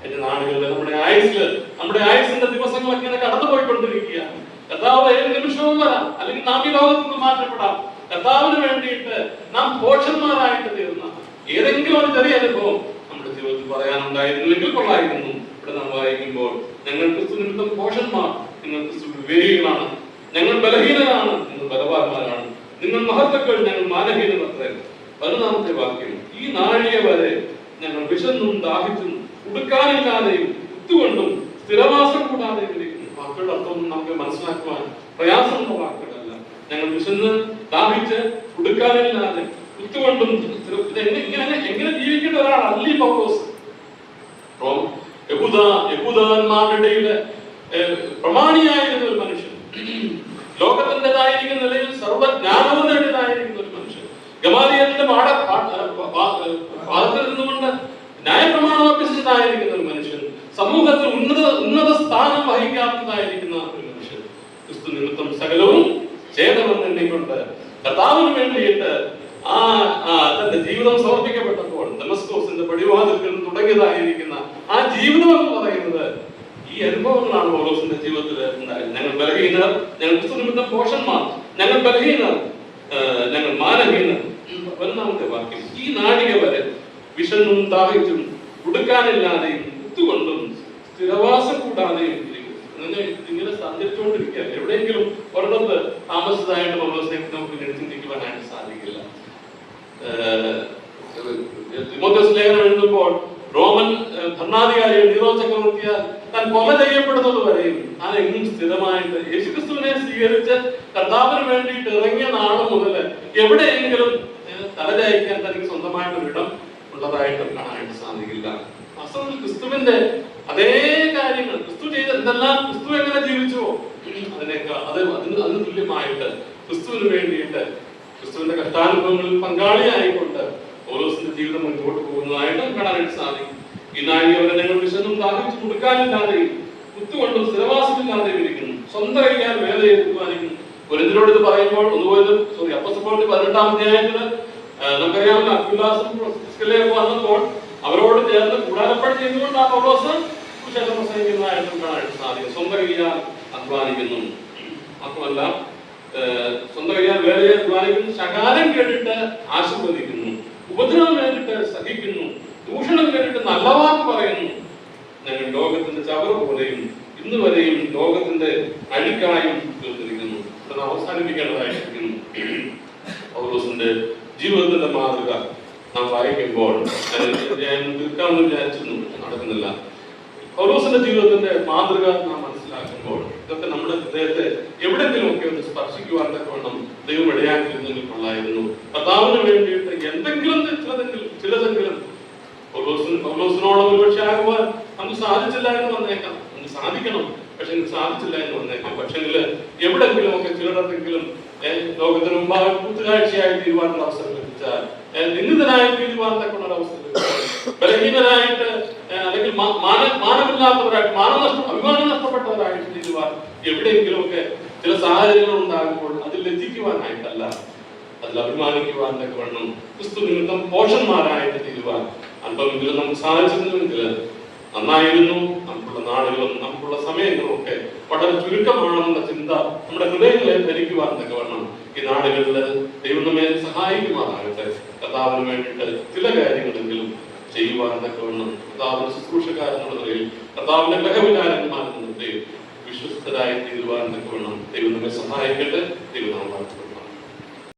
എന്റെ നാടുകളിൽ നമ്മുടെ ആയുസിന്റെ ദിവസങ്ങളൊക്കെ ഇങ്ങനെ കടന്നുപോയിക്കൊണ്ടിരിക്കുകയാണ്. കർത്താവ് ഏത് നിമിഷവും വരാം, അല്ലെങ്കിൽ നാം ഈ ലോകത്ത് നിന്ന് മാറ്റപ്പെടാം. കർത്താവിന് വേണ്ടിയിട്ട് നാം ഭോഷന്മാരായിട്ട് തീർന്ന ഏതെങ്കിലും ഒരു ചെറിയ അനുഭവം നമ്മുടെ ജീവിതത്തിൽ പറയാനുണ്ടായിരുന്നില്ലെങ്കിൽ കൊള്ളായിരുന്നു. ഇവിടെ നാം വായിക്കുമ്പോൾ ഞങ്ങൾ ക്രിസ്തു നിമിത്തം ഭോഷന്മാർ, നിങ്ങൾ ക്രിസ്തു വിവേകികളാണ്, ഞങ്ങൾ ബലഹീനരാണ്, നിങ്ങൾ ബലവാന്മാരാണ്, നിങ്ങൾ മഹത്വക്കൾ, ഞങ്ങൾ മാനഹീനമത്രേ. 14ാമത്തെ വാക്യം, ഈ നാഴിക വരെ ഞങ്ങൾ വിശന്നും ദാഹിച്ചും ഉടുക്കാനില്ലാതെയും കുത്തുകൊണ്ടും സ്ഥിരവാസം കൂടാതെയും ഇരിക്കുന്നു. വാക്കുകളുടെ അർത്ഥമൊന്നും നമുക്ക് മനസ്സിലാക്കുവാൻ പ്രയാസമുള്ള വാക്കുകളല്ല. ഞങ്ങൾ വിശന്ന് ദാഹിച്ച് ഉടുക്കാനില്ലാതെ കുത്തുകൊണ്ടും എങ്ങനെ ജീവിക്കേണ്ട ഒരാളല്ല ഈ പൗലോസ്. യഹൂദന്മാരുടെ ഇടയില് പ്രമാണിയായിരുന്ന ഒരു മനുഷ്യൻ, ലോകത്തിൻ്റെതായിരിക്കുന്ന നിലയിൽ സർവജ്ഞാനവും നേടിയതായിരിക്കുന്ന ഒരു മനുഷ്യൻ, ഗമാലിയലിന്റെ പാദത്തിൽ നിന്നുകൊണ്ട് ന്യായപ്രമാണം അഭ്യസിച്ചതായിരിക്കുന്ന ഒരു മനുഷ്യൻ, സമൂഹത്തിൽ ഉന്നത സ്ഥാനം വഹിക്കാത്തതായിരിക്കുന്ന ഒരു മനുഷ്യൻ, ക്രിസ്തു നിമിത്തം സകലവും ഛേദമെന്നെണ്ണിക്കൊണ്ട് കർത്താവിന് വേണ്ടിയിട്ട് തന്റെ ജീവിതം സമർപ്പിക്കപ്പെട്ടപ്പോൾ ദമസ്കോസിന്റെ പടിവാതിൽക്കൽ തുടങ്ങിയതായിരിക്കുന്ന ആ ജീവിതം എന്ന് പറയുന്നത് ഈ അനുഭവങ്ങളാണ് പൗലോസിന്റെ ജീവിതത്തിൽ ഉണ്ടായത്. ഞങ്ങൾ ബലഹീനർ, ഞങ്ങൾ ക്രിസ്തു നിമിത്തം ഭോഷന്മാർ, ഞങ്ങൾ ബലഹീനർ, ഞങ്ങൾ മാനഹീനർ. 1ാമത്തെ വാക്യം, ഈ നാഴിക വരെ വിശന്നും ദാഹിച്ചും ഉടുക്കാനില്ലാതെയും കുത്തുകൊണ്ടും സ്ഥിരവാസം കൂടാതെയും ഇങ്ങനെ സഞ്ചരിച്ചുകൊണ്ടിരിക്കുക. എവിടെയെങ്കിലും ഒരിടത്ത് താമസിച്ചതായിട്ട് പൗലോസിനെ നമുക്ക് ചിന്തിക്കുവാനായിട്ട് സാധിക്കില്ല. തിമോഥെയോസ് ലേഖനം എഴുതുമ്പോൾ റോമൻ ഭരണാധികാരി നീറോ ചക്രവർത്തിയാൽ താൻ കൊല ചെയ്യപ്പെടുന്നത് വരെയും താൻ എങ്ങും സ്ഥിരമായിട്ട് യേശുക്രിസ്തുവിനെ സ്വീകരിച്ച് കർത്താവിന് വേണ്ടിയിട്ട് ഇറങ്ങിയ നാള് മുതൽ എവിടെയെങ്കിലും തലചായ്ക്കാൻ തനിക്ക് സ്വന്തമായിട്ടൊരു ഇടം ഉള്ളതായിട്ട് കാണാനായിട്ട് സാധിക്കില്ല. വാസ്തവത്തിൽ ക്രിസ്തുവിന്റെ അതേ കാര്യങ്ങൾ ക്രിസ്തു ചെയ്ത എന്തെല്ലാം ക്രിസ്തു എങ്ങനെ ജീവിച്ചുവോ അതിനേക്കാൾ അതിന് തുല്യമായിട്ട് ക്രിസ്തുവിന് വേണ്ടിയിട്ട് ക്രിസ്തുവിന്റെ കഷ്ടാനുഭവങ്ങളിൽ പങ്കാളിയായിക്കൊണ്ട് പൗലോസിന്റെ ജീവിതം മുൻപോട്ട് പോകുന്നതായിട്ട് കാണാനായിട്ട് സാധിക്കും. ഈ നാഴിക വരെ ഞങ്ങൾ വിശന്നും ദാഹിച്ചു കൊടുക്കാനില്ലാതെയും കുത്തുകൊണ്ടും സ്ഥിരവാസമില്ലാതെയും ഇരിക്കുന്നു, സ്വന്തം കഴിക്കാൻ വേല എടുക്കുവാനിരിക്കുന്നു. കൊരിന്ത്യരോട് ഇത് പറയുമ്പോൾ അപ്പോസ്തലന്റെ 18-ാം അധ്യായത്തില് നമുക്കറിയാവുന്ന അക്വിലാസും പ്രിസ്കില്ലയൊക്കെ വന്നപ്പോൾ അവരോട് ചേർന്ന് കൂടാരപ്പണി ചെയ്തുകൊണ്ട് ആ പൗലോസ് കുശലം പ്രസംഗിക്കുന്നതായിട്ടും കാണാനായിട്ട് സാധിക്കും. സ്വന്തം കഴിയാൻ അധ്വാനിക്കുന്നു, മാത്രമല്ല സ്വന്തം കഴിയാൻ വേലയെ അധ്വാനിക്കുന്നു, ശകാരം കേട്ടിട്ട് ആശീർവദിക്കുന്നു, ഉപദ്രവം കേട്ടിട്ട് സഹിക്കുന്നു, ദൂഷണം കേട്ടിട്ട് നല്ല വാക്ക് പറയുന്നു. ഞങ്ങൾ ലോകത്തിന്റെ ചവറ് പോലെയും ഇന്ന് വരെയും ലോകത്തിന്റെ അഴുക്കായും തീർന്നിരിക്കുന്നു. ഇത് അവസാനിപ്പിക്കേണ്ടതായിരിക്കുന്നു. പൗലോസിന്റെ ജീവിതത്തിന്റെ മാതൃക നാം വായിക്കുമ്പോൾ തീർക്കാമെന്ന് വിചാരിച്ചിരുന്നു, നടക്കുന്നില്ല. പൗലോസിന്റെ ജീവിതത്തിന്റെ മാതൃക നാം മനസ്സിലാക്കുമ്പോൾ ഇതൊക്കെ നമ്മുടെ ഹൃദയത്തെ എവിടെയെങ്കിലും ഒക്കെ ഒന്ന് സ്പർശിക്കുവാൻ തക്കവണ്ണം ദൈവം ഇടയാക്കിയിരുന്നെങ്കിൽ കൊള്ളായിരുന്നു. കർത്താവിന് വേണ്ടിയിട്ട് എന്തെങ്കിലും ചിലതെങ്കിലും പൗലോസിനോട് ഒരുപക്ഷെ ആകുവാൻ നമുക്ക് സാധിച്ചില്ല എന്ന് വന്നേക്കാം, നമുക്ക് സാധിക്കണം, പക്ഷെ സാധിച്ചില്ല എന്ന് വന്നേക്കാം. പക്ഷെങ്കിൽ എവിടെങ്കിലും ഒക്കെ ചിലരെങ്കിലും ലോകത്തിന് മുമ്പാകെ കൂട്ടുകാഴ്ചയായി തീരുവാനുള്ള അവസരം ലഭിച്ചാൽ, നിന്ദിതനായി തീരുവാൻ തക്കുള്ള അവസരം ലഭിച്ചാൽ, ബലഹീനരായിട്ട് അല്ലെങ്കിൽ മാനമില്ലാത്തവരായിട്ട് അഭിമാനം നഷ്ടപ്പെട്ടവരായിട്ട് തീരുവാൻ എവിടെയെങ്കിലും ഒക്കെ ചില സാഹചര്യങ്ങൾ ഉണ്ടാകുമ്പോൾ അതിൽ ലജ്ജിക്കുവാനായിട്ടല്ല, അതിൽ അഭിമാനിക്കുവാൻ തക്കവണ്ണം ക്രിസ്തു നിമിത്തം പോഷന്മാരായിട്ട് തീരുവാൻ അല്പമെങ്കിലും നമുക്ക് സാധിച്ചിരുന്നുവെങ്കിൽ നന്നായിരുന്നു. നമുക്കുള്ള നാളുകളും നമുക്കുള്ള സമയങ്ങളും ഒക്കെ വളരെ ചുരുക്കമാണെന്ന ചിന്ത നമ്മുടെ ഹൃദയങ്ങളെ ധരിക്കുവാൻ തക്കവണ്ണം ഈ നാടുകളിൽ ദൈവം നമ്മെ സഹായിക്കുമാറാകട്ടെ. കർത്താവിന് വേണ്ടിയിട്ട് ചില കാര്യങ്ങളെങ്കിലും ചെയ്യുവാൻ തക്കവണ്ണം കർത്താവിന്റെ ശുശ്രൂഷക്കാരെന്നുള്ള നിലയിൽ കർത്താവിന്റെ ഗ്രഹവികാരന്മാരെന്ന നിലയിൽ വിശ്വസ്തരായി തീരുവാൻ തക്കവണ്ണം ദൈവം നമ്മെ സഹായിക്കട്ടെ. ദൈവം നാം വാഴ്ത്തപ്പെടുന്നു.